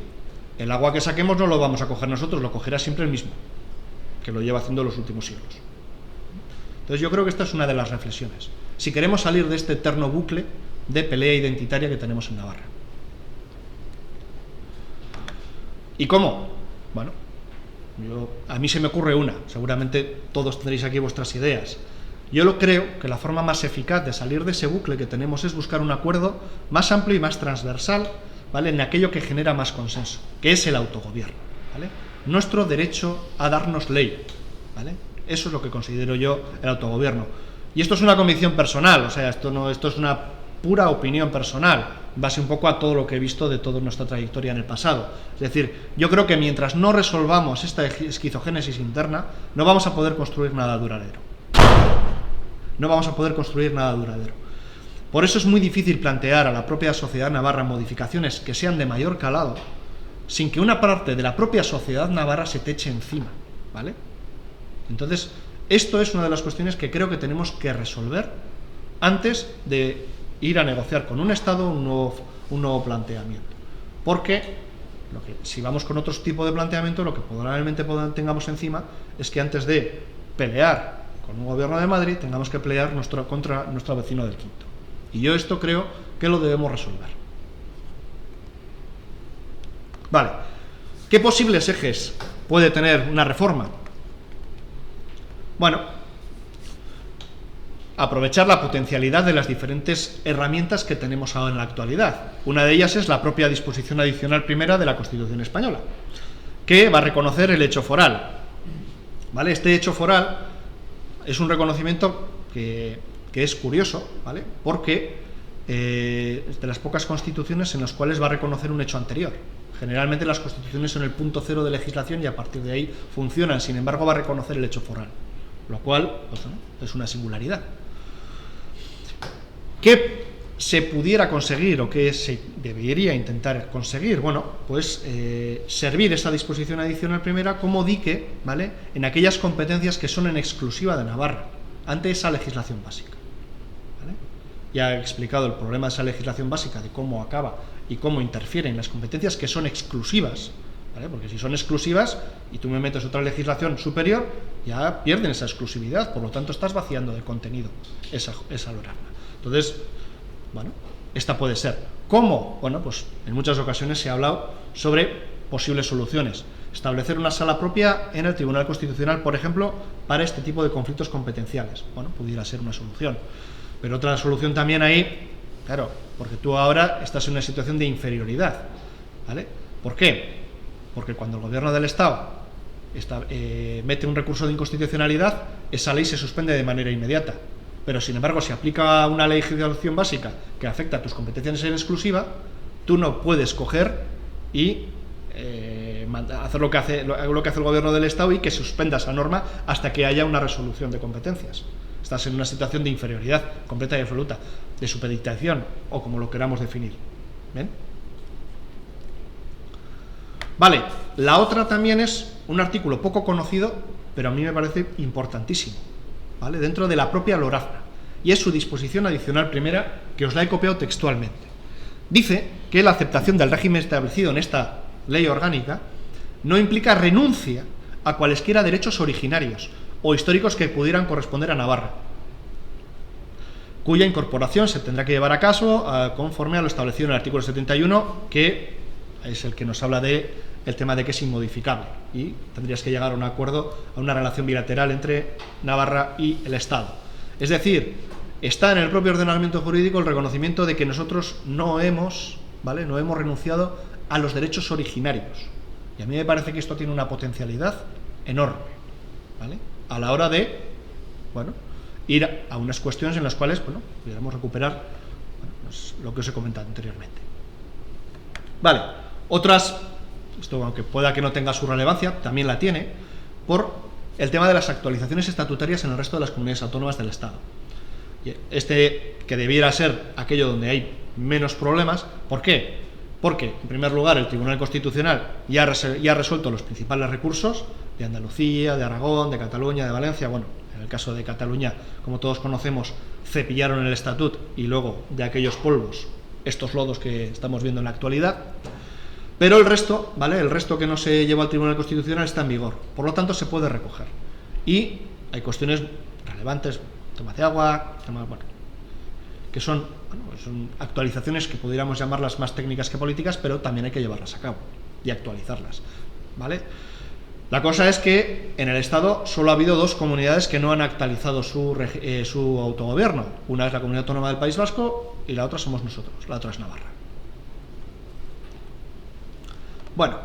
el agua que saquemos no lo vamos a coger nosotros, lo cogerá siempre el mismo, que lo lleva haciendo los últimos siglos. Entonces yo creo que esta es una de las reflexiones, si queremos salir de este eterno bucle de pelea identitaria que tenemos en Navarra. ¿Y cómo? Bueno, a mí se me ocurre una, seguramente todos tendréis aquí vuestras ideas. Yo creo que la forma más eficaz de salir de ese bucle que tenemos es buscar un acuerdo más amplio y más transversal, ¿vale?, en aquello que genera más consenso, que es el autogobierno, ¿vale? Nuestro derecho a darnos ley, ¿vale? Eso es lo que considero yo el autogobierno. Y esto es una convicción personal, o sea, esto es una pura opinión personal, en base un poco a todo lo que he visto de toda nuestra trayectoria en el pasado. Es decir, yo creo que mientras no resolvamos esta esquizogénesis interna, no vamos a poder construir nada duradero. No vamos a poder construir nada duradero. Por eso es muy difícil plantear a la propia sociedad navarra modificaciones que sean de mayor calado, sin que una parte de la propia sociedad navarra se te eche encima, ¿vale? Entonces, esto es una de las cuestiones que creo que tenemos que resolver antes de ir a negociar con un Estado un nuevo planteamiento. Porque si vamos con otro tipo de planteamiento, lo que probablemente tengamos encima es que antes de pelear con un gobierno de Madrid, tengamos que pelear contra nuestro vecino del Quinto. Y yo esto creo que lo debemos resolver. Vale, ¿qué posibles ejes puede tener una reforma? Bueno, aprovechar la potencialidad de las diferentes herramientas que tenemos ahora en la actualidad. Una de ellas es la propia disposición adicional primera de la Constitución española, que va a reconocer el hecho foral, ¿vale? Este hecho foral es un reconocimiento que es curioso, ¿vale?, porque es de las pocas constituciones en las cuales va a reconocer un hecho anterior. Generalmente las constituciones son el punto cero de legislación y a partir de ahí funcionan, sin embargo va a reconocer el hecho foral, lo cual, pues, ¿no?, es una singularidad. ¿Qué se pudiera conseguir o qué se debería intentar conseguir? Bueno, pues servir esa disposición adicional primera como dique, ¿vale?, en aquellas competencias que son en exclusiva de Navarra, ante esa legislación básica, ¿vale? Ya he explicado el problema de esa legislación básica, de cómo acaba y cómo interfiere en las competencias que son exclusivas, ¿vale? Porque si son exclusivas y tú me metes otra legislación superior, ya pierden esa exclusividad, por lo tanto estás vaciando de contenido esa LORAFNA. Entonces, bueno, esta puede ser. ¿Cómo? Bueno, pues en muchas ocasiones se ha hablado sobre posibles soluciones. Establecer una sala propia en el Tribunal Constitucional, por ejemplo, para este tipo de conflictos competenciales. Bueno, pudiera ser una solución. Pero otra solución también ahí, claro, porque tú ahora estás en una situación de inferioridad, ¿vale? ¿Por qué? Porque cuando el gobierno del Estado mete un recurso de inconstitucionalidad, esa ley se suspende de manera inmediata. Pero, sin embargo, si aplica una legislación básica que afecta a tus competencias en exclusiva, tú no puedes coger y hacer lo que hace el gobierno del Estado y que suspenda esa norma hasta que haya una resolución de competencias. Estás en una situación de inferioridad completa y absoluta, de supeditación, o como lo queramos definir. ¿Ven? Vale, la otra también es un artículo poco conocido, pero a mí me parece importantísimo, ¿vale?, dentro de la propia LORAFNA, y es su disposición adicional primera, que os la he copiado textualmente. Dice que la aceptación del régimen establecido en esta ley orgánica no implica renuncia a cualesquiera derechos originarios o históricos que pudieran corresponder a Navarra, cuya incorporación se tendrá que llevar a cabo conforme a lo establecido en el artículo 71, que es el que nos habla de el tema de que es inmodificable y tendrías que llegar a un acuerdo, a una relación bilateral entre Navarra y el Estado. Es decir, está en el propio ordenamiento jurídico el reconocimiento de que nosotros no hemos renunciado a los derechos originarios. Y a mí me parece que esto tiene una potencialidad enorme, ¿vale?, a la hora de, ir a unas cuestiones en las cuales, pudiéramos recuperar pues, lo que os he comentado anteriormente. Vale, otras, esto aunque pueda que no tenga su relevancia, también la tiene, por el tema de las actualizaciones estatutarias en el resto de las comunidades autónomas del Estado. Este que debiera ser aquello donde hay menos problemas. ¿Por qué? Porque, en primer lugar, el Tribunal Constitucional ya ha resuelto los principales recursos de Andalucía, de Aragón, de Cataluña, de Valencia. Bueno, en el caso de Cataluña, como todos conocemos, cepillaron el estatut y luego de aquellos polvos, estos lodos que estamos viendo en la actualidad. Pero el resto, ¿vale?, el resto que no se lleva al Tribunal Constitucional está en vigor. Por lo tanto, se puede recoger. Y hay cuestiones relevantes, temas de agua, temas, que son actualizaciones que pudiéramos llamarlas más técnicas que políticas, pero también hay que llevarlas a cabo y actualizarlas, ¿vale? La cosa es que en el Estado solo ha habido dos comunidades que no han actualizado su autogobierno. Una es la Comunidad Autónoma del País Vasco y la otra somos nosotros, la otra es Navarra. Bueno,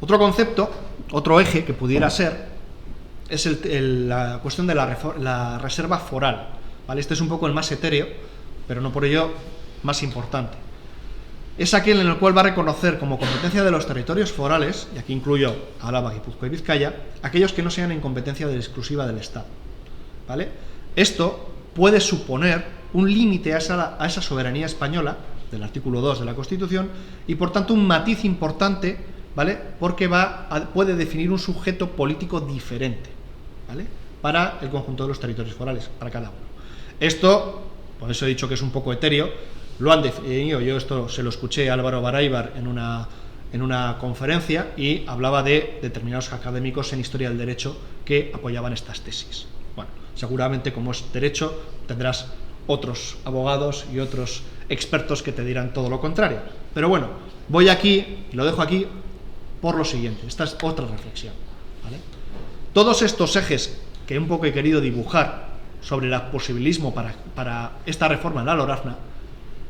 otro concepto, otro eje que pudiera ser es la cuestión de la reserva foral, ¿vale? Este es un poco el más etéreo, pero no por ello más importante. Es aquel en el cual va a reconocer como competencia de los territorios forales, y aquí incluyo Álava, Guipúzcoa y Vizcaya, aquellos que no sean en competencia exclusiva del Estado, ¿vale? Esto puede suponer un límite a esa soberanía española, del artículo 2 de la Constitución, y por tanto un matiz importante, ¿vale?, porque puede definir un sujeto político diferente, ¿vale?, para el conjunto de los territorios forales, para cada uno. Esto, por eso he dicho que es un poco etéreo, lo han definido, yo esto se lo escuché a Álvaro Baráibar en una conferencia y hablaba de determinados académicos en historia del derecho que apoyaban estas tesis. Bueno, seguramente como es derecho tendrás otros abogados y otros expertos que te dirán todo lo contrario. Pero bueno, voy aquí, y lo dejo aquí por lo siguiente, esta es otra reflexión, ¿vale? Todos estos ejes que un poco he querido dibujar sobre el posibilismo para esta reforma en la LORAFNA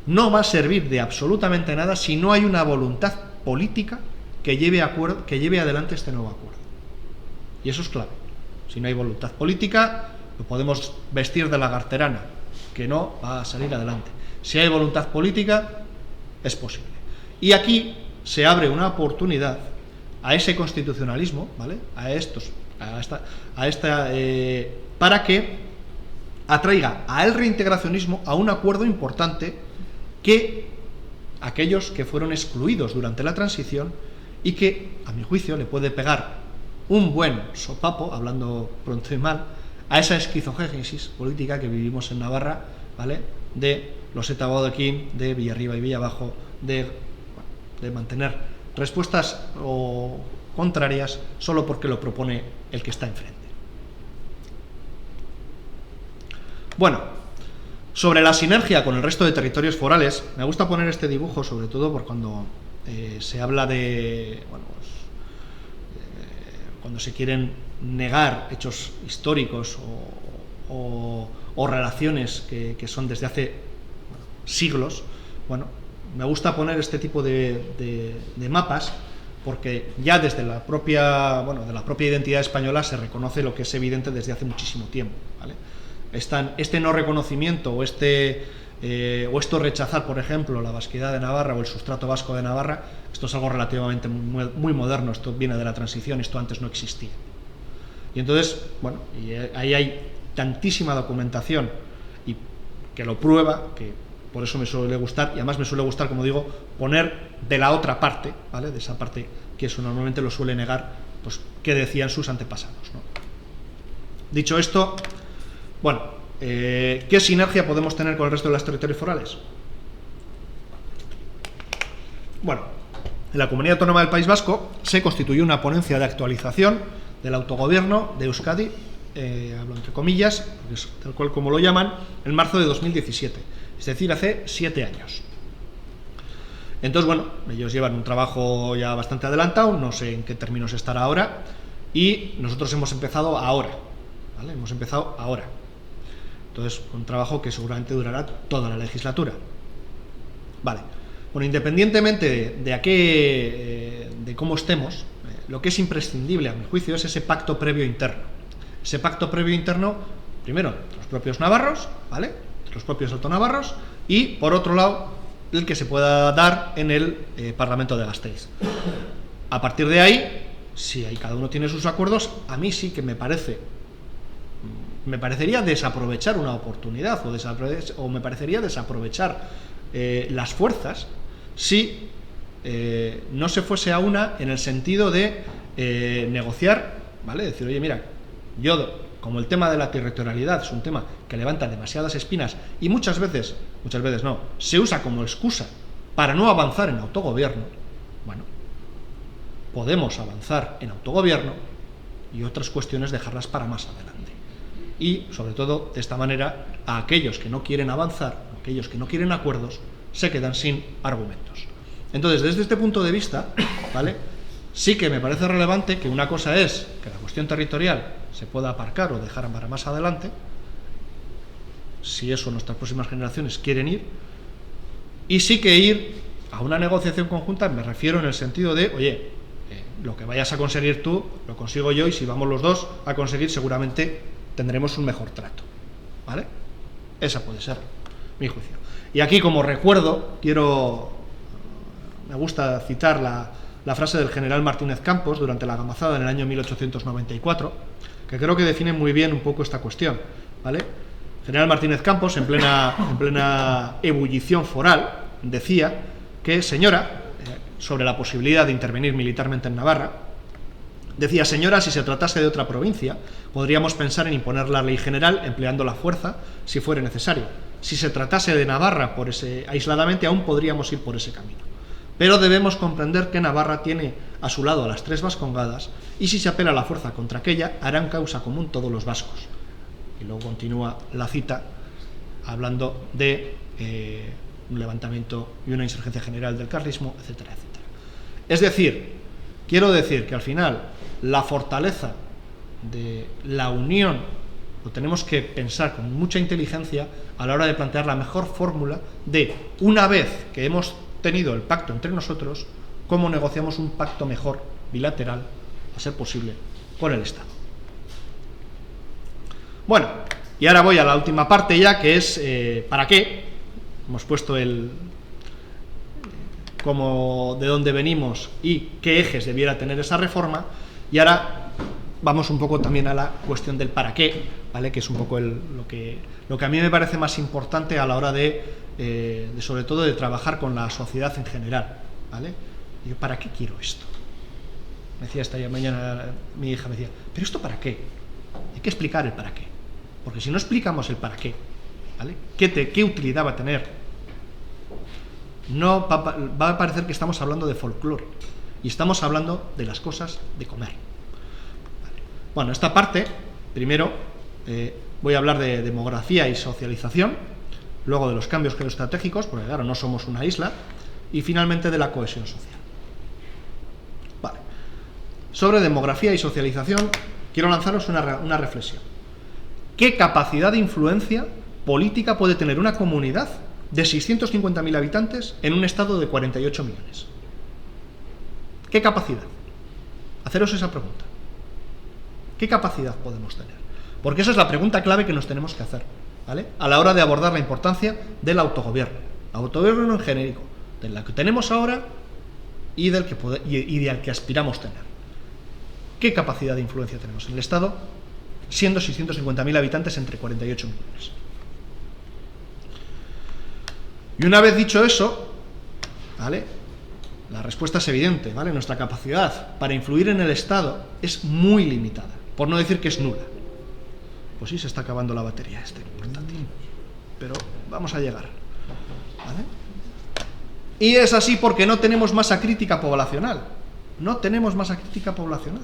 no va a servir de absolutamente nada si no hay una voluntad política que lleve adelante este nuevo acuerdo. Y eso es clave. Si no hay voluntad política, lo podemos vestir de lagarterana, que no va a salir adelante. Si hay voluntad política, es posible. Y aquí se abre una oportunidad a ese constitucionalismo, ¿vale?, para que atraiga al reintegracionismo a un acuerdo importante que aquellos que fueron excluidos durante la transición y que, a mi juicio, le puede pegar un buen sopapo, hablando pronto y mal, a esa esquizogénesis política que vivimos en Navarra, ¿vale?, de Loseta Bodequín, de Villarriba y Villabajo, de mantener respuestas contrarias solo porque lo propone el que está enfrente. Bueno, sobre la sinergia con el resto de territorios forales, me gusta poner este dibujo, sobre todo por cuando se habla de, cuando se quieren negar hechos históricos o relaciones que son desde hace siglos. Bueno, me gusta poner este tipo de mapas porque ya desde de la propia identidad española se reconoce lo que es evidente desde hace muchísimo tiempo, ¿vale? Este no reconocimiento o esto rechazar, por ejemplo, la vasquidad de Navarra o el sustrato vasco de Navarra, esto es algo relativamente muy moderno, esto viene de la transición, esto antes no existía. Y entonces, bueno, y ahí hay tantísima documentación y que lo prueba, que por eso me suele gustar, y además me suele gustar, como digo, poner de la otra parte, ¿vale?, de esa parte que eso normalmente lo suele negar, pues qué decían sus antepasados, ¿no? Dicho esto, bueno, ¿qué sinergia podemos tener con el resto de los territorios forales? Bueno, en la Comunidad Autónoma del País Vasco se constituyó una ponencia de actualización del autogobierno de Euskadi, hablo entre comillas, porque es tal cual como lo llaman, en marzo de 2017, es decir, hace 7 años. Entonces, bueno, ellos llevan un trabajo ya bastante adelantado, no sé en qué términos estará ahora, y nosotros hemos empezado ahora, ¿vale? Hemos empezado ahora. Entonces, un trabajo que seguramente durará toda la legislatura. Vale. Bueno, independientemente de cómo estemos, lo que es imprescindible, a mi juicio, es ese pacto previo interno. Ese pacto previo interno, primero, entre los propios navarros, ¿vale? Entre los propios altonavarros, y, por otro lado, el que se pueda dar en el Parlamento de Gasteiz. A partir de ahí, si ahí cada uno tiene sus acuerdos, a mí sí que me parecería desaprovechar una oportunidad o me parecería desaprovechar las fuerzas si no se fuese a una en el sentido de negociar, ¿vale? Decir, oye, mira, yo, como el tema de la territorialidad es un tema que levanta demasiadas espinas y muchas veces no, se usa como excusa para no avanzar en autogobierno, bueno, podemos avanzar en autogobierno y otras cuestiones dejarlas para más adelante. Y, sobre todo, de esta manera, a aquellos que no quieren avanzar, a aquellos que no quieren acuerdos, se quedan sin argumentos. Entonces, desde este punto de vista, ¿vale?, sí que me parece relevante que una cosa es que la cuestión territorial se pueda aparcar o dejar para más adelante, si eso nuestras próximas generaciones quieren ir, y sí que ir a una negociación conjunta, me refiero en el sentido de, oye, lo que vayas a conseguir tú, lo consigo yo, y si vamos los dos a conseguir, seguramente tendremos un mejor trato, ¿vale? Esa puede ser mi juicio. Y aquí, como recuerdo, me gusta citar la frase del general Martínez Campos durante la gamazada en el año 1894, que creo que define muy bien un poco esta cuestión, ¿vale? General Martínez Campos, en plena ebullición foral, decía que, señora, sobre la posibilidad de intervenir militarmente en Navarra, decía, señora, si se tratase de otra provincia, podríamos pensar en imponer la ley general empleando la fuerza si fuere necesario. Si se tratase de Navarra aisladamente, aún podríamos ir por ese camino. Pero debemos comprender que Navarra tiene a su lado a las tres vascongadas y si se apela a la fuerza contra aquella, harán causa común todos los vascos. Y luego continúa la cita hablando de un levantamiento y una insurgencia general del carlismo, etcétera, etcétera. Es decir, quiero decir que al final la fortaleza de la unión lo tenemos que pensar con mucha inteligencia a la hora de plantear la mejor fórmula de, una vez que hemos tenido el pacto entre nosotros, cómo negociamos un pacto mejor, bilateral, a ser posible, con el Estado. Bueno, y ahora voy a la última parte ya, que es ¿para qué? Hemos puesto como de dónde venimos y qué ejes debiera tener esa reforma, y ahora vamos un poco también a la cuestión del para qué, ¿vale?, que es un poco lo que a mí me parece más importante a la hora de sobre todo de trabajar con la sociedad en general, ¿vale? Y yo, ¿para qué quiero esto? Me decía esta mañana mi hija, me decía, ¿pero esto para qué? Hay que explicar el para qué, porque si no explicamos el para qué, ¿vale?, ¿qué utilidad va a tener? No va a parecer que estamos hablando de folclore y estamos hablando de las cosas de comer. Vale. Bueno, esta parte, primero voy a hablar de demografía y socialización, luego de los cambios geoestratégicos, porque claro, no somos una isla, y finalmente de la cohesión social. Vale. Sobre demografía y socialización, quiero lanzaros una reflexión. ¿Qué capacidad de influencia política puede tener una comunidad de 650.000 habitantes en un estado de 48 millones? ¿Qué capacidad? Haceros esa pregunta. ¿Qué capacidad podemos tener? Porque esa es la pregunta clave que nos tenemos que hacer, ¿vale?, a la hora de abordar la importancia del autogobierno. Autogobierno en genérico, de la que tenemos ahora y del que aspiramos tener. ¿Qué capacidad de influencia tenemos en el Estado, siendo 650.000 habitantes entre 48 millones? Y una vez dicho eso, ¿vale?, la respuesta es evidente, ¿vale? Nuestra capacidad para influir en el Estado es muy limitada, por no decir que es nula. Pues sí, se está acabando la batería portátil, pero vamos a llegar, ¿vale? Y es así porque no tenemos masa crítica poblacional. No tenemos masa crítica poblacional.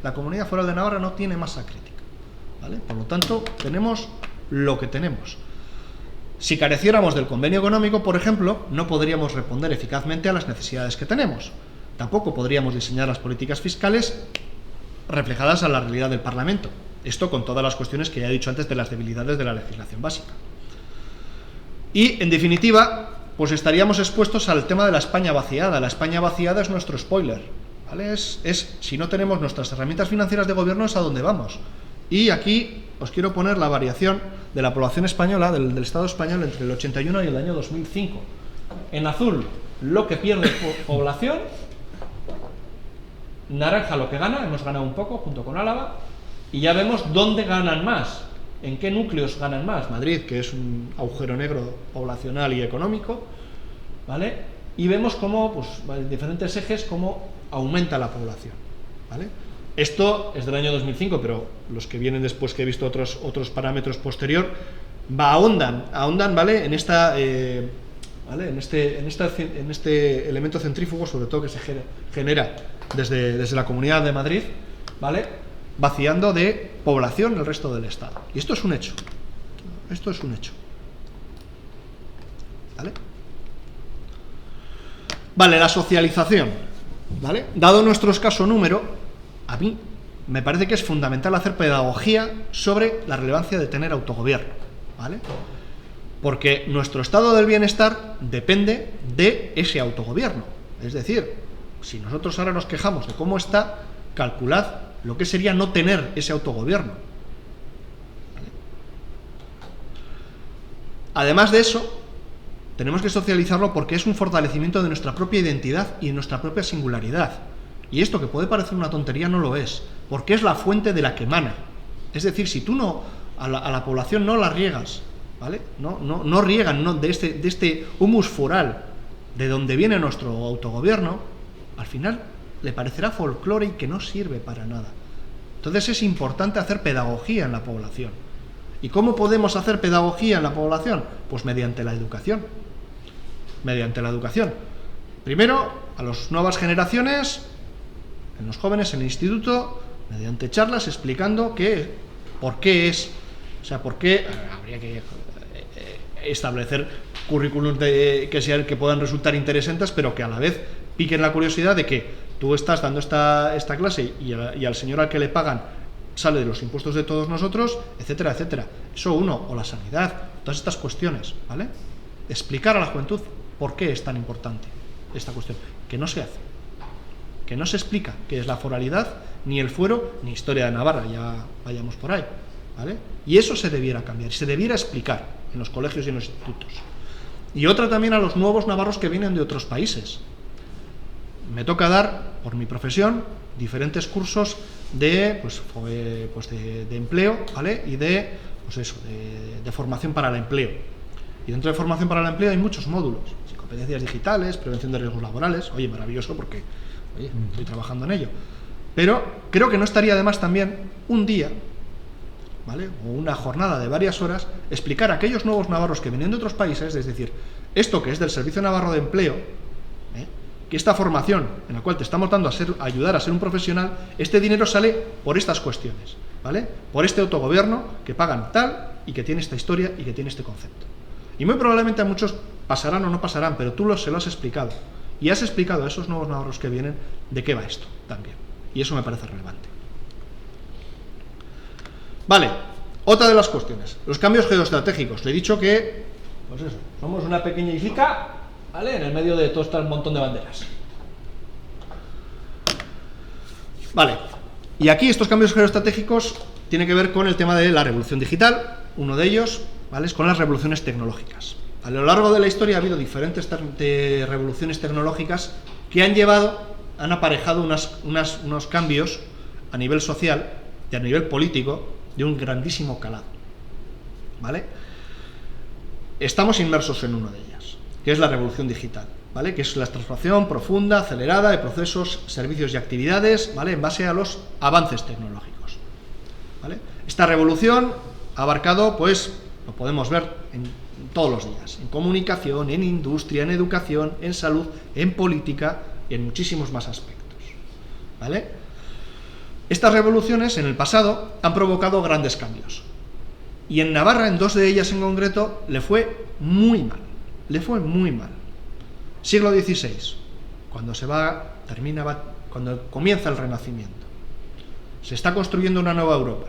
La Comunidad Foral de Navarra no tiene masa crítica, ¿vale? Por lo tanto, tenemos lo que tenemos. Si careciéramos del convenio económico, por ejemplo, no podríamos responder eficazmente a las necesidades que tenemos. Tampoco podríamos diseñar las políticas fiscales reflejadas a la realidad del Parlamento. Esto con todas las cuestiones que ya he dicho antes de las debilidades de la legislación básica. Y, en definitiva, pues estaríamos expuestos al tema de la España vaciada. La España vaciada es nuestro spoiler, ¿vale? Si no tenemos nuestras herramientas financieras de gobierno, es a donde vamos. Y aquí os quiero poner la variación de la población española, del Estado español, entre el 81 y el año 2005. En azul, lo que pierde población. Naranja, lo que gana. Hemos ganado un poco, junto con Álava. Y ya vemos dónde ganan más. ¿En qué núcleos ganan más? Madrid, que es un agujero negro poblacional y económico, ¿vale? Y vemos cómo, pues, en diferentes ejes, cómo aumenta la población, ¿vale? Esto es del año 2005, pero los que vienen después, que he visto otros parámetros posterior, ahondan, ¿vale? En esta, ¿vale? En este elemento centrífugo, sobre todo que se genera desde la Comunidad de Madrid, ¿vale? Vaciando de población el resto del Estado. Y esto es un hecho. Esto es un hecho. ¿Vale? Vale, la socialización. ¿Vale? Dado nuestro escaso número, a mí me parece que es fundamental hacer pedagogía sobre la relevancia de tener autogobierno. ¿Vale? Porque nuestro estado del bienestar depende de ese autogobierno. Es decir, si nosotros ahora nos quejamos de cómo está, calculad lo que sería no tener ese autogobierno. ¿Vale? Además de eso, tenemos que socializarlo porque es un fortalecimiento de nuestra propia identidad y de nuestra propia singularidad. Y esto, que puede parecer una tontería, no lo es, porque es la fuente de la que emana. Es decir, si tú a la población no la riegas, ¿vale? No riegan de este humus foral de donde viene nuestro autogobierno, al final le parecerá folclore y que no sirve para nada. Entonces es importante hacer pedagogía en la población. ¿Y cómo podemos hacer pedagogía en la población? Pues mediante la educación. Mediante la educación. Primero, a las nuevas generaciones, en los jóvenes, en el instituto, mediante charlas explicando por qué habría que establecer currículums que puedan resultar interesantes, pero que a la vez piquen la curiosidad de que tú estás dando esta clase y al señor al que le pagan sale de los impuestos de todos nosotros, etcétera, etcétera. Eso o la sanidad, todas estas cuestiones, ¿vale? Explicar a la juventud por qué es tan importante esta cuestión, que no se hace, que no se explica qué es la foralidad, ni el fuero, ni historia de Navarra, ya vayamos por ahí, ¿vale? Y eso se debiera cambiar, se debiera explicar en los colegios y en los institutos. Y otra también a los nuevos navarros que vienen de otros países. Me toca dar, por mi profesión, diferentes cursos de empleo, ¿vale? Y de formación para el empleo. Y dentro de formación para el empleo hay muchos módulos: competencias digitales, prevención de riesgos laborales. Oye, maravilloso, porque estoy trabajando en ello. Pero creo que no estaría de más también un día, ¿vale? O una jornada de varias horas, explicar a aquellos nuevos navarros que vienen de otros países, es decir, esto que es del Servicio Navarro de Empleo, que esta formación en la cual te estamos dando a ayudar a ser un profesional, este dinero sale por estas cuestiones, ¿vale? Por este autogobierno que pagan tal y que tiene esta historia y que tiene este concepto. Y muy probablemente a muchos pasarán o no pasarán, pero tú se lo has explicado. Y has explicado a esos nuevos navarros que vienen de qué va esto también. Y eso me parece relevante. Vale, otra de las cuestiones, los cambios geoestratégicos. Le he dicho que, pues eso, somos una pequeña islica, ¿vale? En el medio de todo este montón de banderas. Vale, y aquí estos cambios geoestratégicos tienen que ver con el tema de la revolución digital. Uno de ellos, ¿vale?, es con las revoluciones tecnológicas. A lo largo de la historia ha habido diferentes revoluciones tecnológicas que han aparejado unos cambios a nivel social y a nivel político de un grandísimo calado, ¿vale? Estamos inmersos en una de ellas, que es la revolución digital, ¿vale? Que es la transformación profunda, acelerada de procesos, servicios y actividades, ¿vale?, en base a los avances tecnológicos, ¿vale? Esta revolución ha abarcado, pues, lo podemos ver en todos los días, en comunicación, en industria, en educación, en salud, en política y en muchísimos más aspectos, ¿vale? Estas revoluciones en el pasado han provocado grandes cambios. Y en Navarra, en dos de ellas en concreto, le fue muy mal. Le fue muy mal. Siglo XVI, cuando cuando comienza el Renacimiento. Se está construyendo una nueva Europa,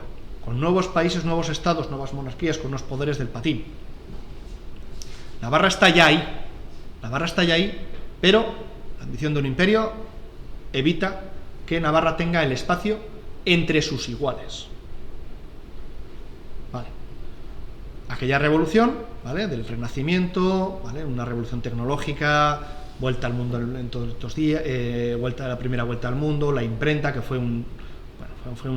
con nuevos países, nuevos estados, nuevas monarquías, con unos poderes del patín. Navarra está ya ahí, pero la ambición de un imperio evita que Navarra tenga el espacio entre sus iguales. Vale. Aquella revolución, ¿vale?, del Renacimiento, ¿vale?, una revolución tecnológica, vuelta al mundo en todos estos días, la primera vuelta al mundo, la imprenta, que fue un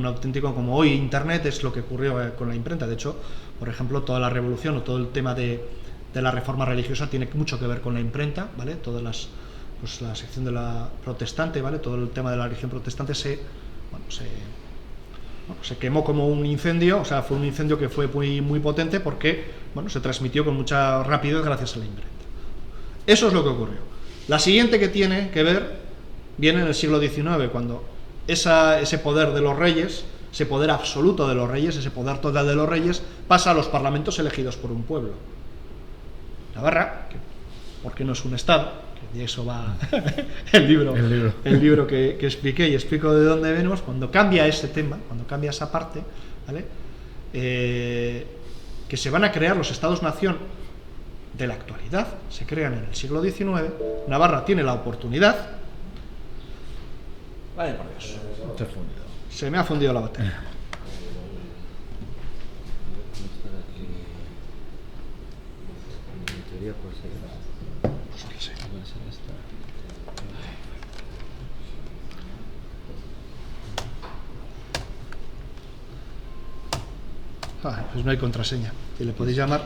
auténtico, como hoy Internet, es lo que ocurrió con la imprenta. De hecho, por ejemplo, toda la revolución o todo el tema de la reforma religiosa tiene mucho que ver con la imprenta, ¿vale? Todas las, pues la sección de la protestante, ¿vale?, todo el tema de la religión protestante se quemó como un incendio. O sea, fue un incendio que fue muy, muy potente porque, bueno, se transmitió con mucha rapidez gracias a la imprenta. Eso es lo que ocurrió. La siguiente que tiene que ver viene en el siglo XIX, cuando ese poder de los reyes, ese poder absoluto de los reyes, ese poder total de los reyes, pasa a los parlamentos elegidos por un pueblo. Navarra, porque no es un estado, que de eso va el libro que expliqué y explico de dónde venimos. Cuando cambia ese tema, cuando cambia esa parte, ¿vale?, que se van a crear los estados-nación de la actualidad, se crean en el siglo XIX. Navarra tiene la oportunidad. Vale, por Dios, se me ha fundido la batería. Pues no hay contraseña. Si le podéis llamar.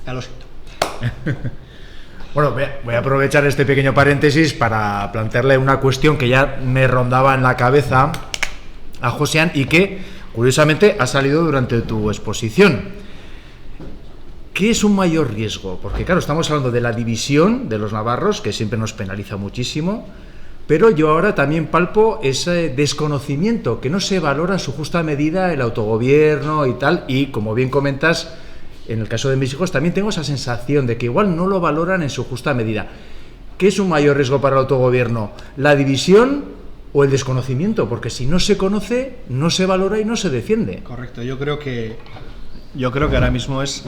Ya lo siento. Bueno, voy a aprovechar este pequeño paréntesis para plantearle una cuestión que ya me rondaba en la cabeza a Josean y que, curiosamente, ha salido durante tu exposición. ¿Qué es un mayor riesgo? Porque, claro, estamos hablando de la división de los navarros, que siempre nos penaliza muchísimo, pero yo ahora también palpo ese desconocimiento, que no se valora en su justa medida el autogobierno y tal, y como bien comentas, en el caso de mis hijos también tengo esa sensación de que igual no lo valoran en su justa medida. ¿Qué es un mayor riesgo para el autogobierno? ¿La división o el desconocimiento? Porque si no se conoce, no se valora y no se defiende. Correcto, yo creo que ahora mismo es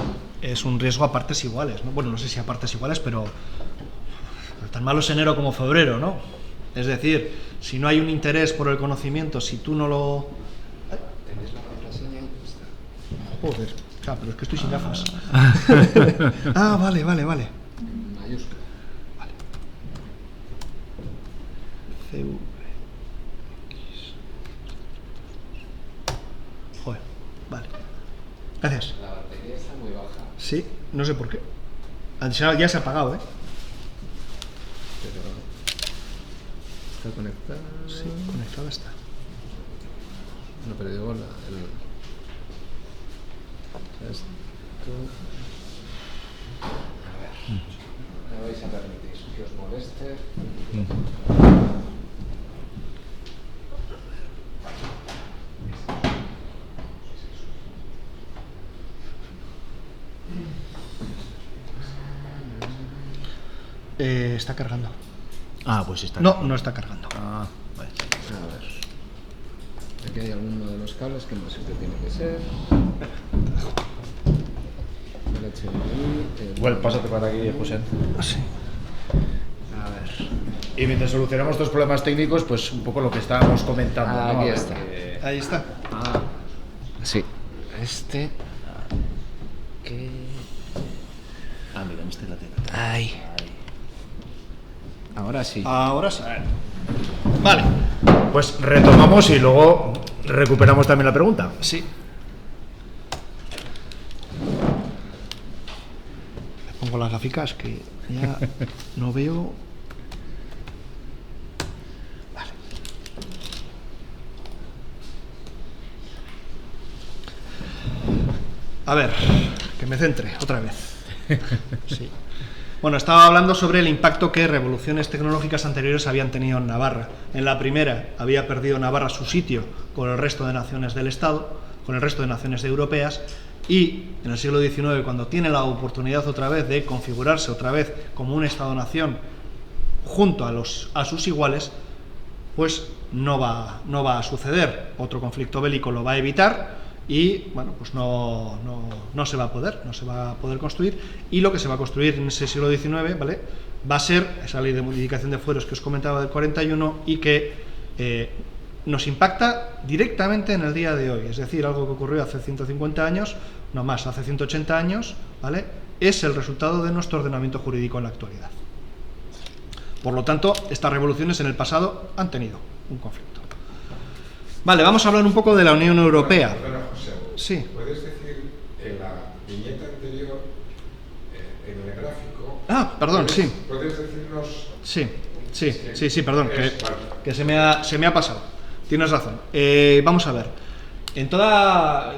un riesgo a partes iguales, ¿no? Bueno, no sé si a partes iguales, pero tan malo es enero como febrero, ¿no? Es decir, si no hay un interés por el conocimiento, si tú no lo... ¿Tenés la contraseña? Joder, claro, pero es que estoy sin gafas. Ah, vale. Mayúscula. Vale. CV. Joder, vale. Gracias. La batería está muy baja. Sí, no sé por qué. Ya se ha apagado, ¿eh? Pero está conectada. Sí, conectada está. No, pero digo esto. A ver. Me vais a permitir que os moleste. Está cargando. Ah, pues está. No está cargando. Ah, vale. A ver. Aquí hay alguno de los cables que no sé qué tiene que ser. El HDMI. Bueno, pásate para aquí, José. Sí. A ver. Y mientras solucionamos estos problemas técnicos, pues un poco lo que estábamos comentando. ¿no? Aquí A ver, está. Ahí está. Ah, sí. Este. ¿Qué? Ah, mira, este lateral. Ay. Ahora sí. Ahora sí. Vale. Pues retomamos y luego recuperamos también la pregunta. Sí. Me pongo las gaficas que ya no veo. Vale. A ver, que me centre otra vez. Sí. Bueno, estaba hablando sobre el impacto que revoluciones tecnológicas anteriores habían tenido en Navarra. En la primera había perdido Navarra su sitio con el resto de naciones del Estado, con el resto de naciones europeas, y en el siglo XIX, cuando tiene la oportunidad otra vez de configurarse otra vez como un Estado-nación junto a sus iguales, pues no va a suceder. Otro conflicto bélico lo va a evitar y, bueno, pues no se va a poder construir, y lo que se va a construir en ese siglo XIX, ¿vale?, va a ser esa ley de modificación de fueros que os comentaba del 41 y que nos impacta directamente en el día de hoy. Es decir, algo que ocurrió hace 150 años, no más, hace 180 años, ¿vale?, es el resultado de nuestro ordenamiento jurídico en la actualidad. Por lo tanto, estas revoluciones en el pasado han tenido un conflicto. Vale, vamos a hablar un poco de la Unión Europea. Perdona, José. Sí. ¿Puedes decir en la viñeta anterior, en el gráfico... Ah, perdón, sí. ¿Puedes decirnos...? Sí, perdón, Vale. que se me ha pasado. Tienes razón. Vamos a ver. En toda...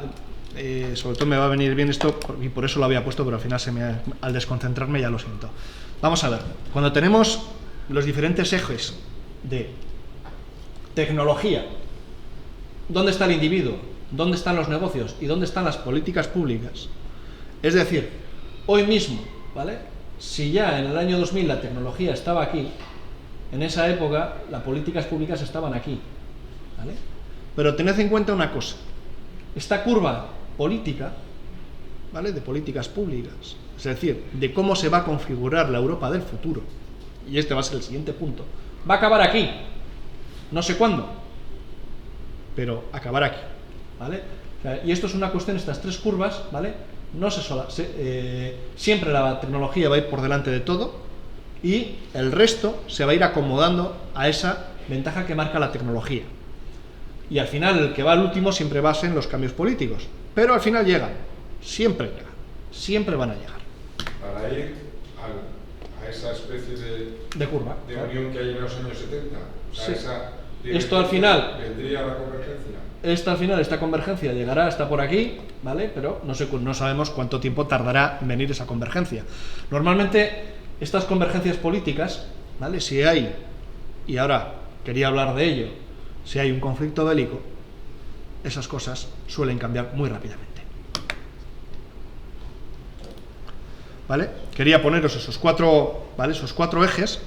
sobre todo me va a venir bien esto, y por eso lo había puesto, pero al final al desconcentrarme ya lo siento. Vamos a ver. Cuando tenemos los diferentes ejes de tecnología, ¿dónde está el individuo? ¿Dónde están los negocios? ¿Y dónde están las políticas públicas? Es decir, hoy mismo, ¿vale?, si ya en el año 2000 la tecnología estaba aquí, en esa época las políticas públicas estaban aquí, ¿vale? Pero tened en cuenta una cosa: esta curva política, ¿vale?, de políticas públicas, es decir, de cómo se va a configurar la Europa del futuro, y este va a ser el siguiente punto, va a acabar aquí, no sé cuándo, pero acabará aquí, ¿vale? O sea, y esto es una cuestión, estas tres curvas, ¿vale?, no siempre la tecnología va a ir por delante de todo, y el resto se va a ir acomodando a esa ventaja que marca la tecnología. Y al final el que va al último siempre va a ser en los cambios políticos, pero al final llegan, siempre van a llegar. Para ir a esa especie de curva, de claro, unión que hay en los años 70. O sea, sí. esa Esto al final vendría a la convergencia. Esta convergencia llegará hasta por aquí, ¿vale?, pero no sabemos cuánto tiempo tardará en venir esa convergencia. Normalmente estas convergencias políticas, ¿vale?, si hay, y ahora quería hablar de ello, si hay un conflicto bélico, esas cosas suelen cambiar muy rápidamente. ¿Vale? Quería poneros esos cuatro ejes,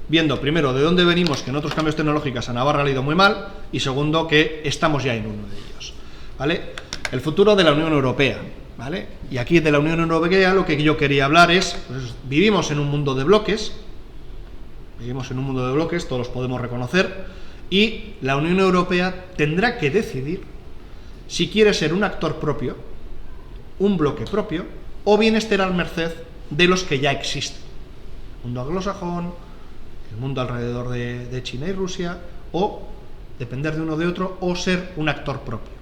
viendo primero de dónde venimos, que en otros cambios tecnológicos a Navarra le ha ido muy mal, y segundo, que estamos ya en uno de ellos, ¿vale? El futuro de la Unión Europea, ¿vale? Y aquí de la Unión Europea lo que yo quería hablar es, pues, vivimos en un mundo de bloques, todos los podemos reconocer, y la Unión Europea tendrá que decidir si quiere ser un actor propio, un bloque propio, o bien estar al merced de los que ya existen. El mundo anglosajón, el mundo alrededor de China y Rusia, o depender de uno de otro, o ser un actor propio.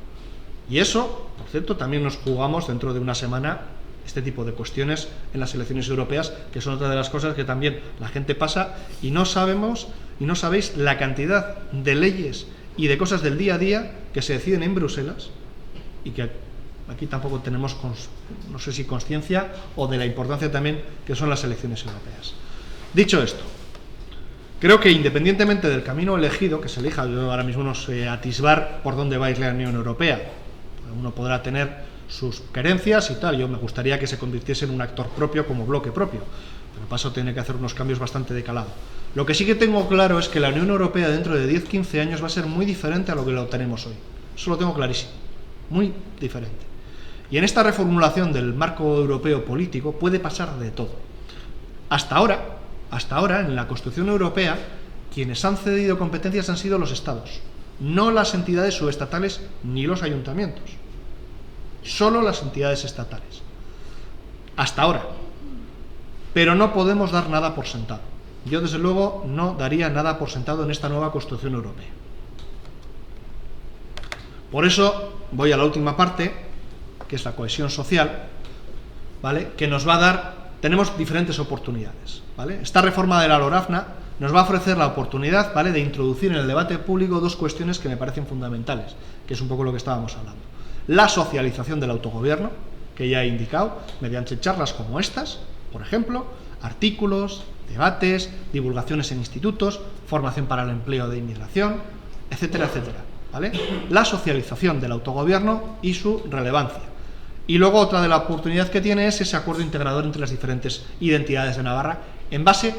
Y eso, por cierto, también nos jugamos dentro de una semana este tipo de cuestiones en las elecciones europeas, que son otra de las cosas que también la gente pasa y no sabéis la cantidad de leyes y de cosas del día a día que se deciden en Bruselas y que aquí tampoco tenemos, no sé si conciencia o de la importancia también que son las elecciones europeas. Dicho esto, creo que independientemente del camino elegido que se elija, yo ahora mismo no sé atisbar por dónde va a ir la Unión Europea. Uno podrá tener sus querencias y tal. Yo me gustaría que se convirtiese en un actor propio como bloque propio, pero para eso tiene que hacer unos cambios bastante de calado. Lo que sí que tengo claro es que la Unión Europea dentro de 10-15 años va a ser muy diferente a lo que lo tenemos hoy. Eso lo tengo clarísimo, muy diferente. Y en esta reformulación del marco europeo político puede pasar de todo. Hasta ahora, en la construcción europea, quienes han cedido competencias han sido los estados, no las entidades subestatales ni los ayuntamientos, solo las entidades estatales. Hasta ahora. Pero no podemos dar nada por sentado. Yo, desde luego, no daría nada por sentado en esta nueva construcción europea. Por eso voy a la última parte, que es la cohesión social, ¿vale?, que nos va a dar... Tenemos diferentes oportunidades, ¿vale? Esta reforma de la LORAFNA nos va a ofrecer la oportunidad, ¿vale?, de introducir en el debate público dos cuestiones que me parecen fundamentales, que es un poco lo que estábamos hablando. La socialización del autogobierno, que ya he indicado, mediante charlas como estas, por ejemplo, artículos, debates, divulgaciones en institutos, formación para el empleo de inmigración, etcétera, etcétera, ¿vale? La socialización del autogobierno y su relevancia. Y luego otra de la oportunidad que tiene es ese acuerdo integrador entre las diferentes identidades de Navarra en base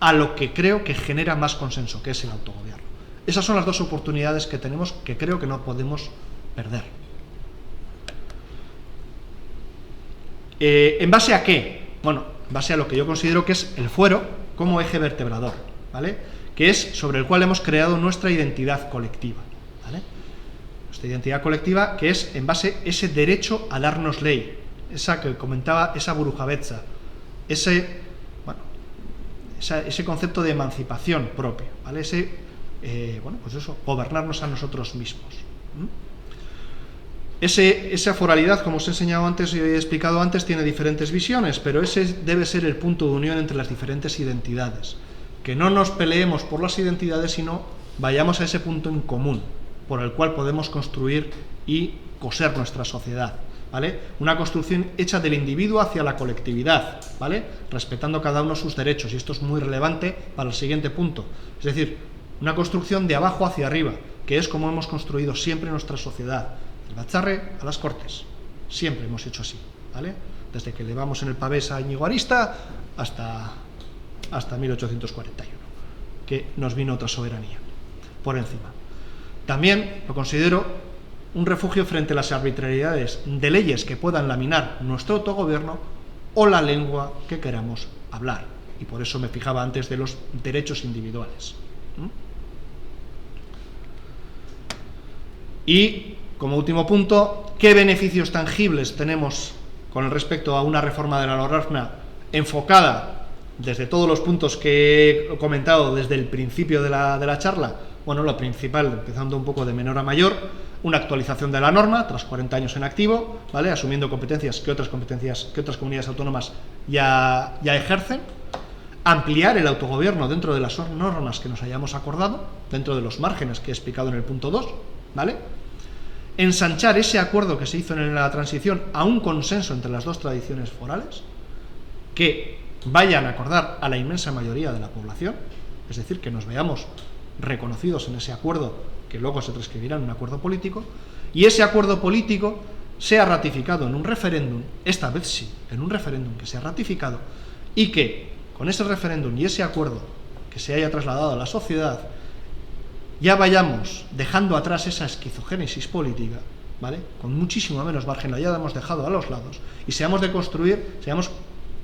a lo que creo que genera más consenso, que es el autogobierno. Esas son las dos oportunidades que tenemos, que creo que no podemos perder. ¿En base a qué? Bueno, en base a lo que yo considero que es el fuero como eje vertebrador, ¿vale? Que es sobre el cual hemos creado nuestra identidad colectiva, ¿vale? Nuestra identidad colectiva, que es en base a ese derecho a darnos ley, esa que comentaba, esa burujabetza, ese concepto de emancipación propio, ¿vale? Gobernarnos a nosotros mismos. Esa foralidad, como os he enseñado antes y he explicado antes, tiene diferentes visiones, pero ese debe ser el punto de unión entre las diferentes identidades. Que no nos peleemos por las identidades, sino vayamos a ese punto en común, por el cual podemos construir y coser nuestra sociedad, ¿vale? Una construcción hecha del individuo hacia la colectividad, ¿vale? Respetando cada uno sus derechos, y esto es muy relevante para el siguiente punto. Es decir, una construcción de abajo hacia arriba, que es como hemos construido siempre nuestra sociedad. El Batzarre a las Cortes, siempre hemos hecho así, ¿vale? Desde que elevamos en el pavés a Íñigo Arista hasta 1841, que nos vino otra soberanía por encima. También lo considero un refugio frente a las arbitrariedades de leyes que puedan laminar nuestro autogobierno o la lengua que queramos hablar, y por eso me fijaba antes de los derechos individuales. Y como último punto, ¿qué beneficios tangibles tenemos con respecto a una reforma de la Lorrazna enfocada desde todos los puntos que he comentado desde el principio de la charla? Bueno, lo principal, empezando un poco de menor a mayor, una actualización de la norma tras 40 años en activo, ¿vale? Asumiendo competencias que otras comunidades autónomas ya ejercen, ampliar el autogobierno dentro de las normas que nos hayamos acordado, dentro de los márgenes que he explicado en el punto 2, ¿vale? Ensanchar ese acuerdo que se hizo en la transición a un consenso entre las dos tradiciones forales, que vayan a acordar a la inmensa mayoría de la población, es decir, que nos veamos reconocidos en ese acuerdo que luego se transcribirá en un acuerdo político, y ese acuerdo político sea ratificado en un referéndum, esta vez sí, en un referéndum que sea ratificado, y que con ese referéndum y ese acuerdo que se haya trasladado a la sociedad, ya vayamos dejando atrás esa esquizogénesis política, ¿vale? Con muchísimo menos margen, la hayamos dejado a los lados, y seamos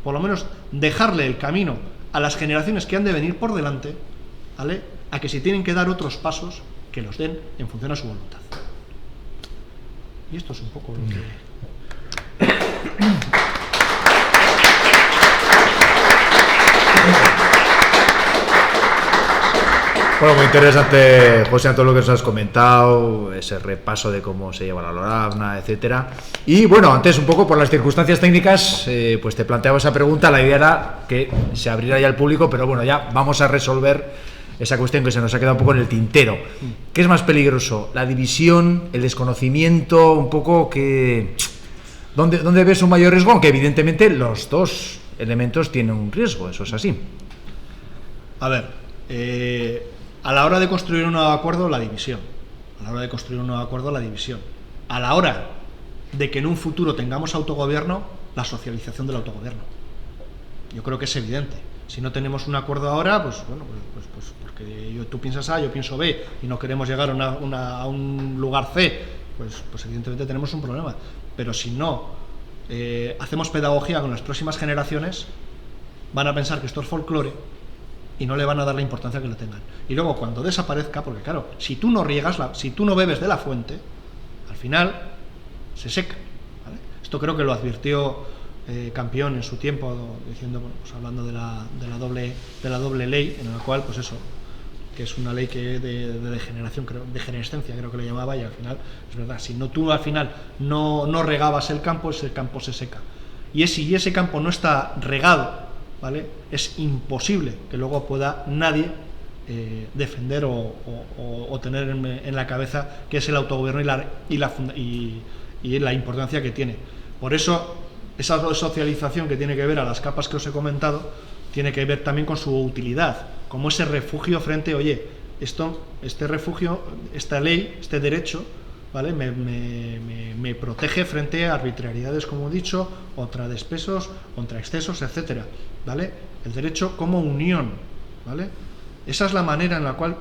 por lo menos dejarle el camino a las generaciones que han de venir por delante, ¿vale? A que si tienen que dar otros pasos, que los den en función a su voluntad. Y esto es un poco lo que... Bueno, muy interesante, José, todo lo que nos has comentado, ese repaso de cómo se lleva la Lorrazna, etcétera. Y bueno, antes un poco por las circunstancias técnicas, pues te planteaba esa pregunta. La idea era que se abriera ya al público, pero bueno, ya vamos a resolver esa cuestión que se nos ha quedado un poco en el tintero. ¿Qué es más peligroso? ¿La división, el desconocimiento? Un poco que... ¿Dónde ves un mayor riesgo? Aunque evidentemente los dos elementos tienen un riesgo, eso es así. A ver, a la hora de construir un nuevo acuerdo, la división. A la hora de construir un nuevo acuerdo, la división. A la hora de que en un futuro tengamos autogobierno, la socialización del autogobierno. Yo creo que es evidente. Si no tenemos un acuerdo ahora, pues bueno, pues porque tú piensas A, yo pienso B, y no queremos llegar a un lugar C, pues evidentemente tenemos un problema. Pero si no hacemos pedagogía con las próximas generaciones, van a pensar que esto es folclore y no le van a dar la importancia que le tengan. Y luego cuando desaparezca, porque claro, si tú no riegas, si tú no bebes de la fuente, al final se seca, ¿vale? Esto creo que lo advirtió Campión en su tiempo, diciendo, bueno, pues hablando de la doble ley, en la cual, pues eso, que es una ley que de degeneración, degenerescencia creo que le llamaba, y al final, es verdad, si no tú al final no regabas el campo, ese campo se seca. Y si ese campo no está regado, ¿vale?, es imposible que luego pueda nadie defender o tener en la cabeza que es el autogobierno y la importancia que tiene. Por eso, esa socialización que tiene que ver a las capas que os he comentado, tiene que ver también con su utilidad, como ese refugio frente, oye, este refugio, esta ley, este derecho, ¿vale?, me protege frente a arbitrariedades, como he dicho, contra despesos, contra excesos, etcétera, ¿vale? El derecho como unión, ¿vale? Esa es la manera en la cual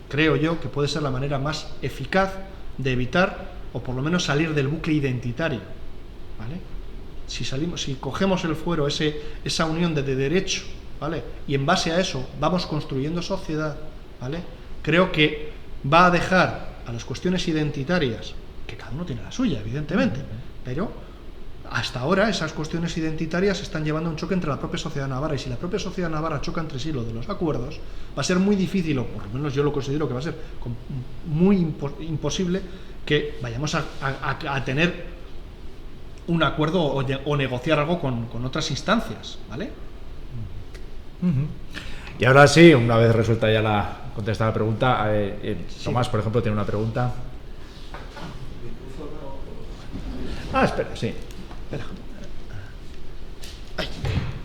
creo yo que puede ser la manera más eficaz de evitar, o por lo menos salir del bucle identitario, ¿vale? Si cogemos el fuero, esa unión de derecho, ¿vale? Y en base a eso vamos construyendo sociedad, ¿vale? Creo que va a dejar a las cuestiones identitarias, que cada uno tiene la suya, evidentemente, pero hasta ahora esas cuestiones identitarias están llevando a un choque entre la propia sociedad navarra, y si la propia sociedad navarra choca entre sí lo de los acuerdos, va a ser muy difícil, o por lo menos yo lo considero que va a ser muy imposible que vayamos a tener un acuerdo o negociar algo con otras instancias, ¿vale? Y ahora sí, una vez resuelta ya la contestada la pregunta, Tomás, por ejemplo, tiene una pregunta. Espera, sí. Espera. Ay,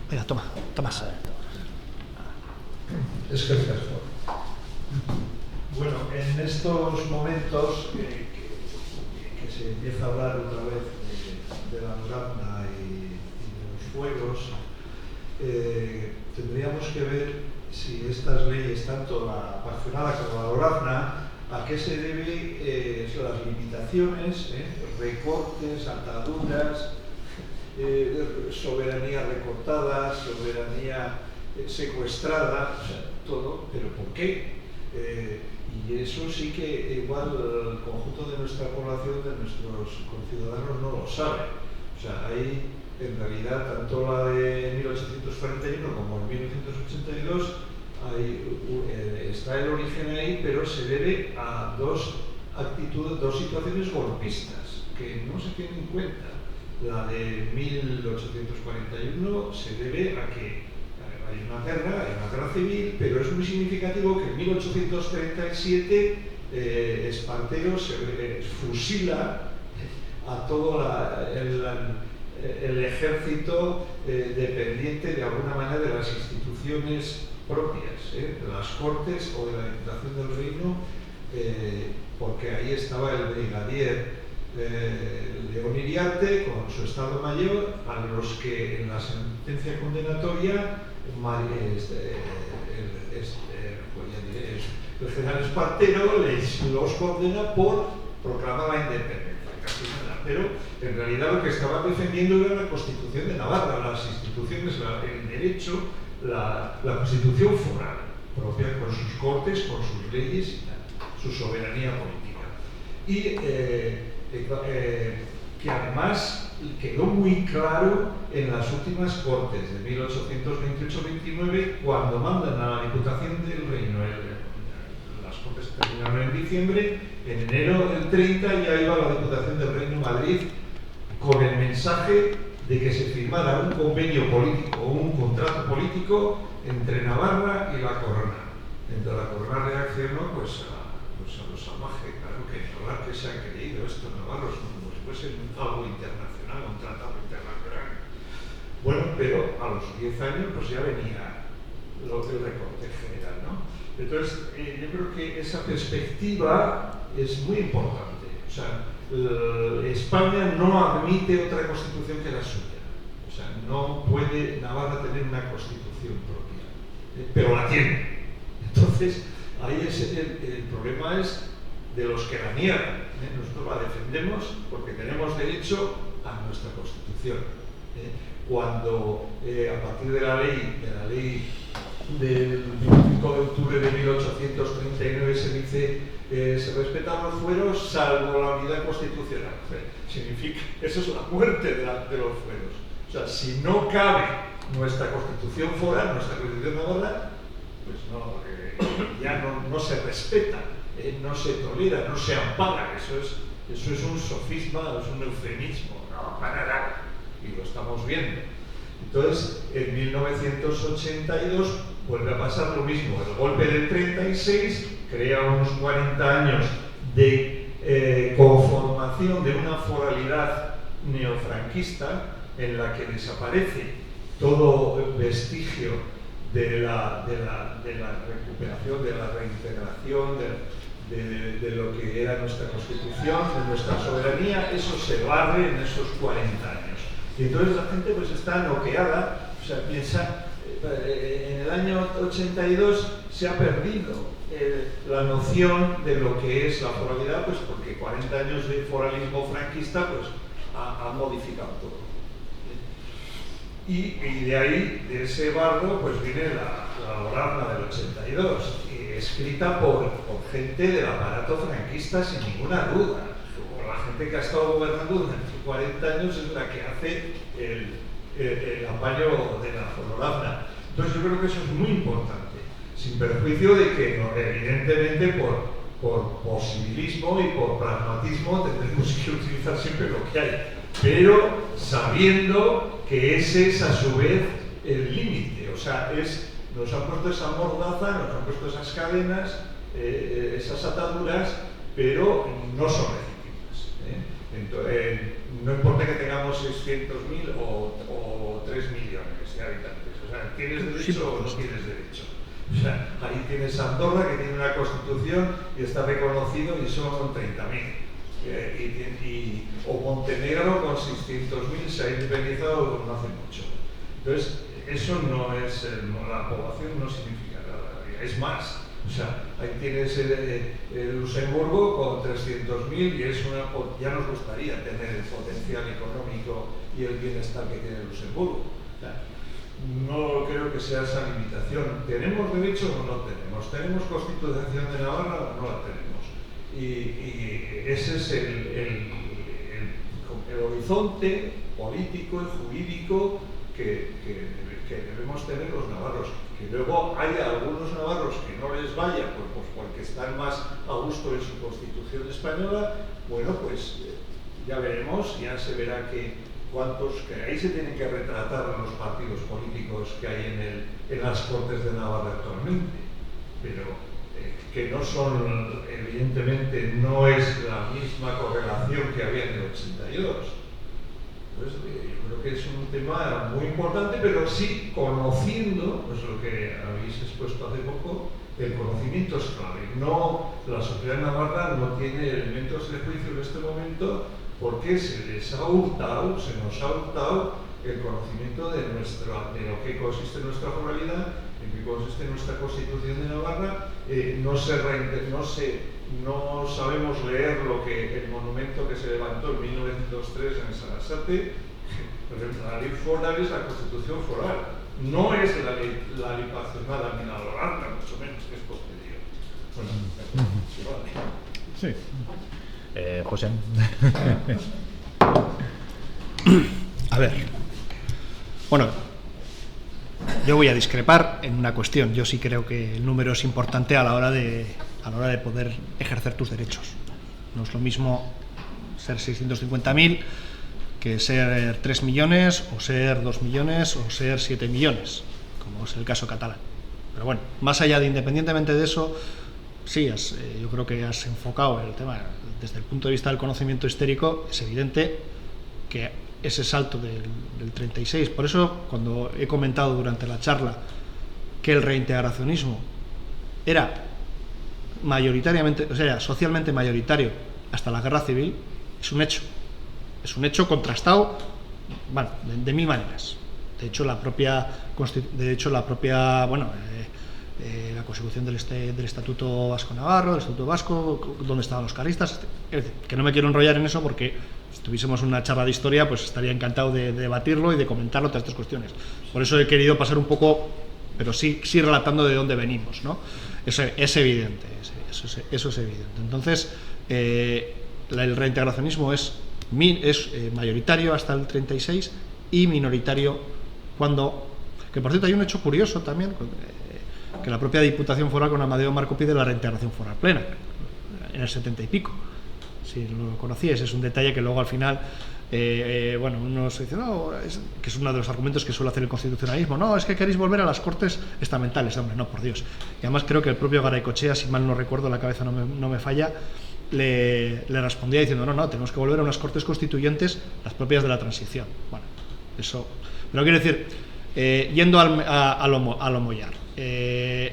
venga, toma, Tomás. Es que bueno, en estos momentos que se empieza a hablar otra vez de la Lorazna y de los fueros, tendríamos que ver si estas leyes, tanto la Pazcionada como la Lorazna, a qué se debe las limitaciones, recortes, ataduras, soberanía recortada, soberanía secuestrada, o sea, todo, pero ¿por qué? Y eso sí que igual el conjunto de nuestra población, de nuestros conciudadanos, no lo sabe. O sea, hay en realidad tanto la de 1841 como en 1982 está el origen ahí, pero se debe a dos situaciones golpistas que no se tienen en cuenta. La de 1841 se debe a que hay una guerra civil, pero es muy significativo que en 1837 Espartero se fusila a todo el ejército dependiente de alguna manera de las instituciones propias, de las Cortes o de la Diputación del Reino, porque ahí estaba el brigadier León Iriarte con su Estado Mayor, a los que en la sentencia condenatoria el general Espartero los condena por proclamar la independencia, casi nada. Pero en realidad lo que estaba defendiendo era la Constitución de Navarra, las instituciones, el derecho, la Constitución foral propia, con sus cortes, con sus leyes y tal, su soberanía política. Y que además quedó muy claro en las últimas Cortes de 1828-29, cuando mandan a la Diputación del Reino, las Cortes terminaron en diciembre, en enero del 30 ya iba la Diputación del Reino Madrid con el mensaje de que se firmara un convenio político o un contrato político entre Navarra y la Corona. Entre la Corona reaccionó pues a lo salvaje, claro, que ignorar que se ha creído esto en Navarra como si fuese algo internacional, un tratado internacional. Bueno, pero a los 10 años pues ya venía lo del recorte general, ¿no? Entonces, yo creo que esa perspectiva es muy importante. O sea, España no admite otra constitución que la suya. O sea, no puede Navarra tener una constitución propia, pero la tiene. Entonces, ahí el problema es de los que la niegan. Nosotros la defendemos porque tenemos derecho a nuestra constitución. Cuando a partir de la ley del 25 de octubre de 1839 se dice se respetan los fueros salvo la unidad constitucional. Significa, eso es la muerte de los fueros. O sea, si no cabe nuestra constitución foral, nuestra constitución navarra, pues ya no se respeta, no se tolera, no se ampara. Eso es un sofisma, es un eufemismo, no para nada. Y lo estamos viendo. Entonces, en 1982 vuelve a pasar lo mismo. El golpe del 36 crea unos 40 años de conformación de una foralidad neofranquista en la que desaparece todo vestigio de la recuperación, de la reintegración, de lo que era nuestra Constitución, de nuestra soberanía. Eso se barre en esos 40 años. Y entonces la gente pues está noqueada, o sea, piensa, en el año 82 se ha perdido la noción de lo que es la foralidad, pues porque 40 años de foralismo franquista pues ha modificado todo. Y de ahí, de ese bardo, pues viene la Lorarna del 82, escrita por gente del aparato franquista sin ninguna duda. La gente que ha estado gobernando durante 40 años es la que hace el apaño de la Lorarna. Entonces yo creo que eso es muy importante, sin perjuicio de que evidentemente por posibilismo y por pragmatismo tendremos que utilizar siempre lo que hay, pero sabiendo que ese es a su vez el límite. O sea, nos han puesto esa mordaza, nos han puesto esas cadenas, esas ataduras, pero no son legítimas. Entonces, no importa que tengamos 600.000 o 3 millones de habitantes. O sea, ¿tienes derecho o no tienes derecho? O sea, ahí tienes Andorra, que tiene una constitución y está reconocido y son 30.000. O Montenegro con 600.000 se ha independizado no hace mucho. Entonces, eso no es, la población no significa nada. Es más, o sea, ahí tienes el Luxemburgo con 300.000 y es ya nos gustaría tener el potencial económico y el bienestar que tiene Luxemburgo. O sea, no creo que sea esa limitación. ¿Tenemos derecho o no tenemos? ¿Tenemos Constitución de Navarra o no la tenemos? Y ese es el horizonte político y jurídico que debemos tener los navarros. Que luego haya algunos navarros que no les vaya pues porque están más a gusto en su Constitución española, bueno, pues ya veremos, ya se verá que ahí se tienen que retratar los partidos políticos que hay en las Cortes de Navarra actualmente, pero que no son, evidentemente, no es la misma correlación que había en el 82. Entonces, yo creo que es un tema muy importante, pero sí conociendo, pues lo que habéis expuesto hace poco, el conocimiento es clave. No, la sociedad navarra no tiene elementos de juicio en este momento porque se nos ha hurtado el conocimiento de lo que consiste nuestra foralidad, en qué consiste nuestra Constitución de Navarra. No sabemos leer el monumento que se levantó en 1903 en Sarasate. La ley foral es la Constitución foral, no es la ley paccionada ni la Lorarna, mucho menos, que es posterior. Bueno, sí. José. A ver. Bueno, yo voy a discrepar en una cuestión. Yo sí creo que el número es importante a la hora de poder ejercer tus derechos. No es lo mismo ser 650.000 que ser 3 millones, o ser 2 millones, o ser 7 millones, como es el caso catalán. Pero bueno, más allá de, independientemente de eso, sí, yo creo que has enfocado el tema desde el punto de vista del conocimiento histórico. Es evidente que ese salto del 36, por eso cuando he comentado durante la charla que el reintegracionismo era mayoritariamente, o sea, socialmente mayoritario hasta la guerra civil, es un hecho. Es un hecho contrastado, bueno, de mil maneras. De hecho, la consecución del Estatuto Vasco-Navarro, del Estatuto Vasco, donde estaban los carlistas, que no me quiero enrollar en eso porque si tuviésemos una charla de historia, pues estaría encantado de debatirlo y de comentarlo, todas estas cuestiones. Por eso he querido pasar un poco, pero sí relatando de dónde venimos, ¿no? Eso es evidente, eso es evidente. Entonces, el reintegracionismo es mayoritario hasta el 36 y minoritario que por cierto hay un hecho curioso también, que la propia Diputación Foral con Amadeo Marco pide la reintegración foral plena en el 70 y pico. Si lo conocíais, es un detalle que luego al final uno se dice, no, que es uno de los argumentos que suele hacer el constitucionalismo, no, es que queréis volver a las Cortes estamentales. Hombre, no, por Dios. Y además creo que el propio Garaycochea, si mal no recuerdo, la cabeza no me falla, le respondía diciendo, no, tenemos que volver a unas Cortes constituyentes, las propias de la transición. Bueno, eso, pero quiero decir, yendo a lo mollar,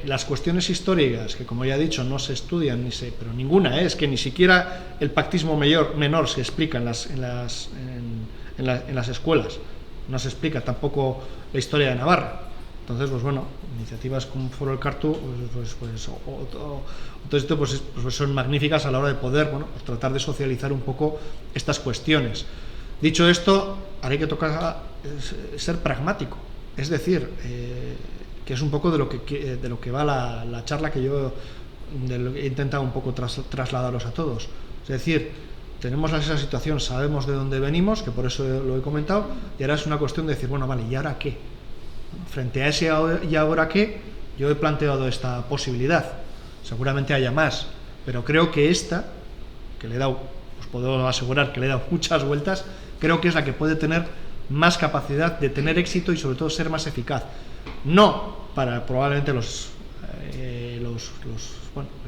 las cuestiones históricas que, como ya he dicho, no se estudian pero ninguna, es que ni siquiera el pactismo menor se explica en las escuelas, no se explica tampoco la historia de Navarra. Entonces, pues bueno, iniciativas como Foro El Cartu pues son magníficas a la hora de poder, bueno, pues tratar de socializar un poco estas cuestiones. Dicho esto, ahora hay que tocar ser pragmático, es decir, que es un poco de lo que va la charla que yo he intentado un poco trasladaros a todos. Es decir, tenemos esa situación, sabemos de dónde venimos, que por eso lo he comentado, y ahora es una cuestión de decir, bueno, vale, ¿y ahora qué? Frente a ese ¿y ahora qué? Yo he planteado esta posibilidad. Seguramente haya más, pero creo que esta, que le he dado, os puedo asegurar que le he dado muchas vueltas, creo que es la que puede tener más capacidad de tener éxito y sobre todo ser más eficaz. No para probablemente bueno,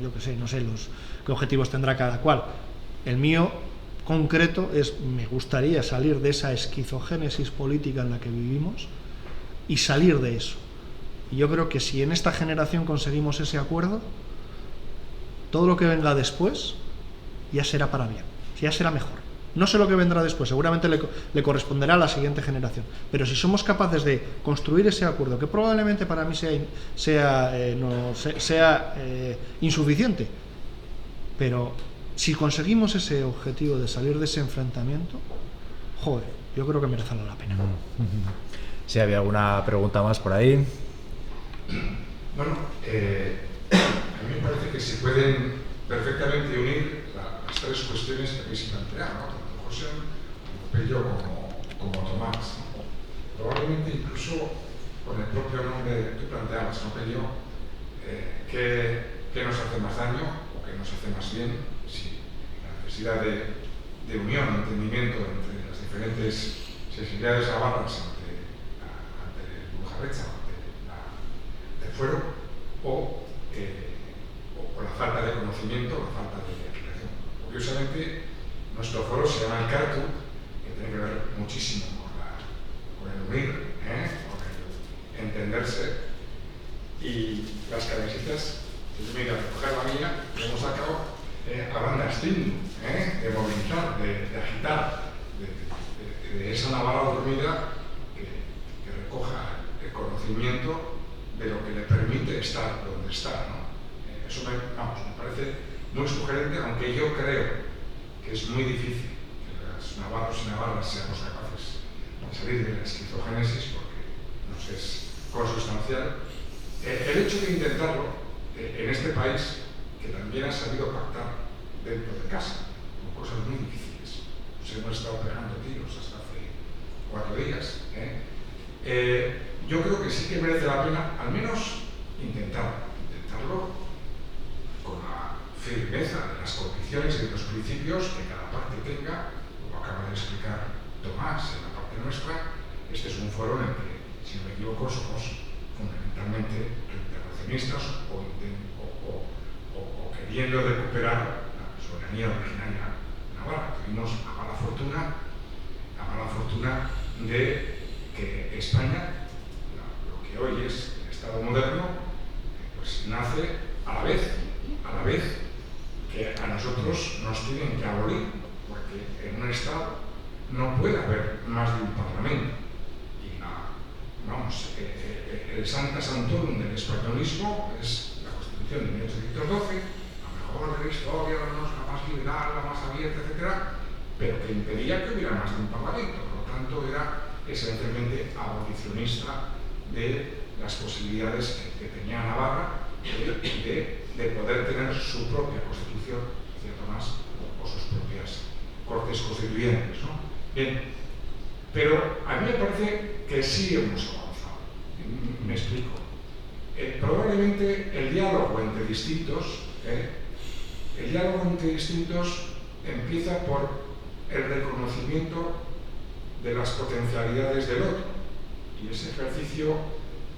yo qué sé, no sé qué objetivos tendrá cada cual. El mío concreto es, me gustaría salir de esa esquizogénesis política en la que vivimos y salir de eso. Y yo creo que si en esta generación conseguimos ese acuerdo, todo lo que venga después ya será para bien, ya será mejor. No sé lo que vendrá después, seguramente le corresponderá a la siguiente generación, pero si somos capaces de construir ese acuerdo, que probablemente para mí sea insuficiente, pero si conseguimos ese objetivo de salir de ese enfrentamiento, joder, yo creo que merece la pena. Si había alguna pregunta más por ahí. Bueno, a mí me parece que se pueden perfectamente unir las tres cuestiones que habéis planteado, ¿no? Tanto José, como Pello, como Tomás, ¿no? Probablemente incluso con el propio nombre que tú planteabas, ¿no, Pello? ¿Qué nos hace más daño o qué nos hace más bien? Si la necesidad de unión, de entendimiento entre las diferentes sensibilidades navarras ante el Bujarrecha, ante el fuero, o la falta de conocimiento, la falta de aplicación. Curiosamente, nuestro foro se llama El Cartu, que tiene que ver muchísimo con el unir, con el entenderse, y las camisetas, yo me he ido a recoger la mía, que hemos sacado, hablan de abstindu, de movilizar, de agitar, de esa Navarra dormida que recoja el conocimiento de lo que le permite estar donde está, ¿no? Eso me parece muy sugerente, aunque yo creo que es muy difícil que los navarros y navarras seamos capaces de salir de la esquizogénesis, porque nos es consustancial. El hecho de intentarlo en este país, que también ha sabido pactar dentro de casa, con cosas muy difíciles. Nos hemos estado pegando tiros hasta hace 4 días. Yo creo que sí que merece la pena, al menos, intentarlo con la firmeza de las condiciones y de los principios que cada parte tenga, como acaba de explicar Tomás en la parte nuestra. Este es un foro en el que, si no me equivoco, somos fundamentalmente intervencionistas o queriendo recuperar la soberanía originaria navarra. Tuvimos la mala fortuna de que España, lo que hoy es el Estado moderno, pues nace a la vez que a nosotros nos tienen que abolir, porque en un Estado no puede haber más de un Parlamento. Y el Sancta Sanctorum del españolismo es la Constitución de 1812, la mejor de la historia, la más liberal, la más abierta, etc., pero que impedía que hubiera más de un Parlamento. Por lo tanto, era esencialmente abolicionista de las posibilidades que tenía Navarra de poder tener su propia constitución, cierto más, o sus propias cortes constituyentes, ¿no? Bien, pero a mí me parece que sí hemos avanzado. Me explico. Probablemente el diálogo entre distintos empieza por el reconocimiento de las potencialidades del otro. Y ese ejercicio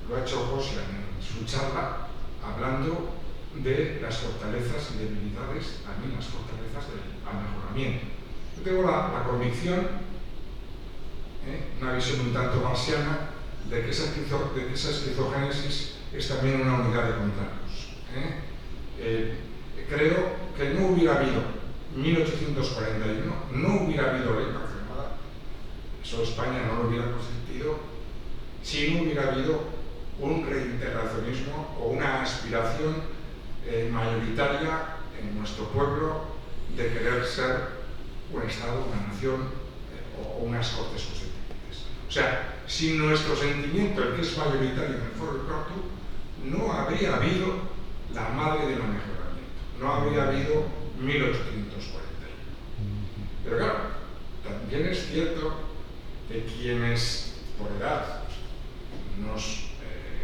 lo ha hecho José en su charla, hablando de las fortalezas y debilidades, también las fortalezas al mejoramiento. Yo tengo la convicción, una visión un tanto marxiana, de que esa esquizogénesis es también una unidad de contrarios. Creo que no hubiera habido 1841, no hubiera habido ley parcelada, eso España no lo hubiera consentido, si no hubiera habido un reintegracionismo o una aspiración mayoritaria en nuestro pueblo de querer ser un Estado, una nación o unas cortes constituyentes. O sea, sin nuestro sentimiento, el que es mayoritario en el Foro del Cartu, no habría habido la madre del mejoramiento, no habría habido 1841. Pero claro, también es cierto que quienes por edad nos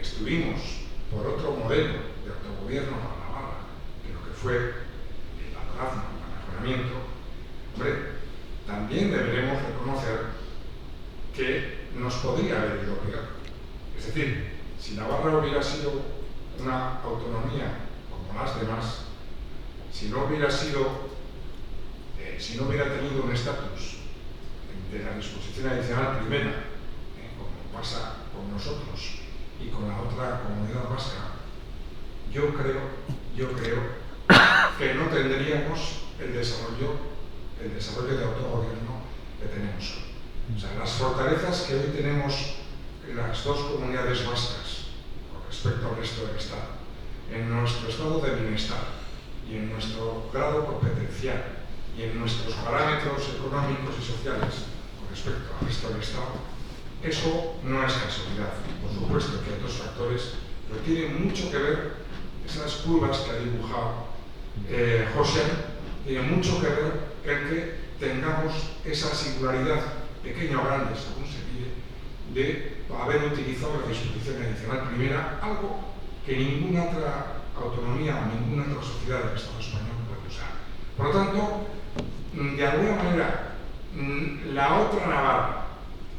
estuvimos por otro modelo de autogobierno para Navarra, que lo que fue el patronato, el mejoramiento, hombre, también deberemos reconocer que nos podría haber ido peor. Es decir, si Navarra hubiera sido una autonomía como las demás, si no hubiera tenido un estatus de la disposición adicional primera, como pasa con nosotros y con la otra comunidad vasca, yo creo que no tendríamos el desarrollo de autogobierno que tenemos hoy. O sea, las fortalezas que hoy tenemos en las dos comunidades vascas con respecto al resto del Estado, en nuestro estado de bienestar y en nuestro grado competencial y en nuestros parámetros económicos y sociales con respecto al resto del Estado, eso no es casualidad. Por supuesto que hay otros factores, pero tienen mucho que ver, esas curvas que ha dibujado José, tienen mucho que ver en que tengamos esa singularidad, pequeña o grande, según se pide, de haber utilizado la disposición adicional primera, algo que ninguna otra autonomía o ninguna otra sociedad del Estado español puede usar. Por lo tanto, de alguna manera, la otra Navarra,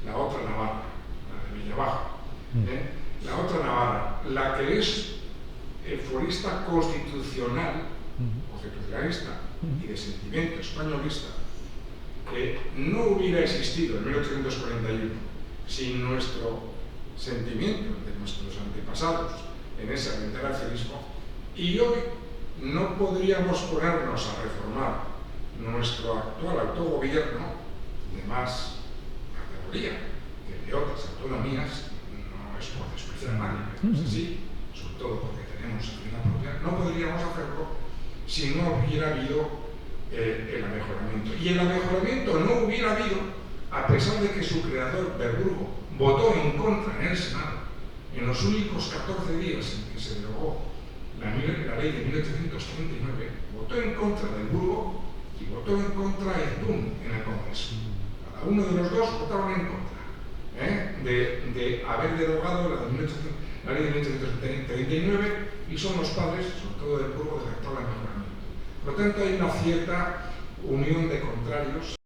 la de Villabaja, la otra Navarra, la que es forista constitucionalista y de sentimiento españolista, que no hubiera existido en 1841 sin nuestro sentimiento de nuestros antepasados en ese reintegracionismo, y hoy no podríamos ponernos a reformar nuestro actual autogobierno de más categoría que de otras autonomías, no es por despreciar a nadie, pero es así, sobre todo porque tenemos hacienda propia, no podríamos hacerlo si no hubiera habido el amejoramiento. Y el amejoramiento no hubiera habido, a pesar de que su creador, Verburgo, votó en contra en el Senado, en los únicos 14 días en que se derogó la ley de 1839, votó en contra del Burgo y votó en contra Ezdún en el Congreso. Cada uno de los dos votaron en contra de haber derogado la ley de 1839, y son los padres, sobre todo del Burgo, del actual amejoramiento. Por lo tanto, hay una cierta unión de contrarios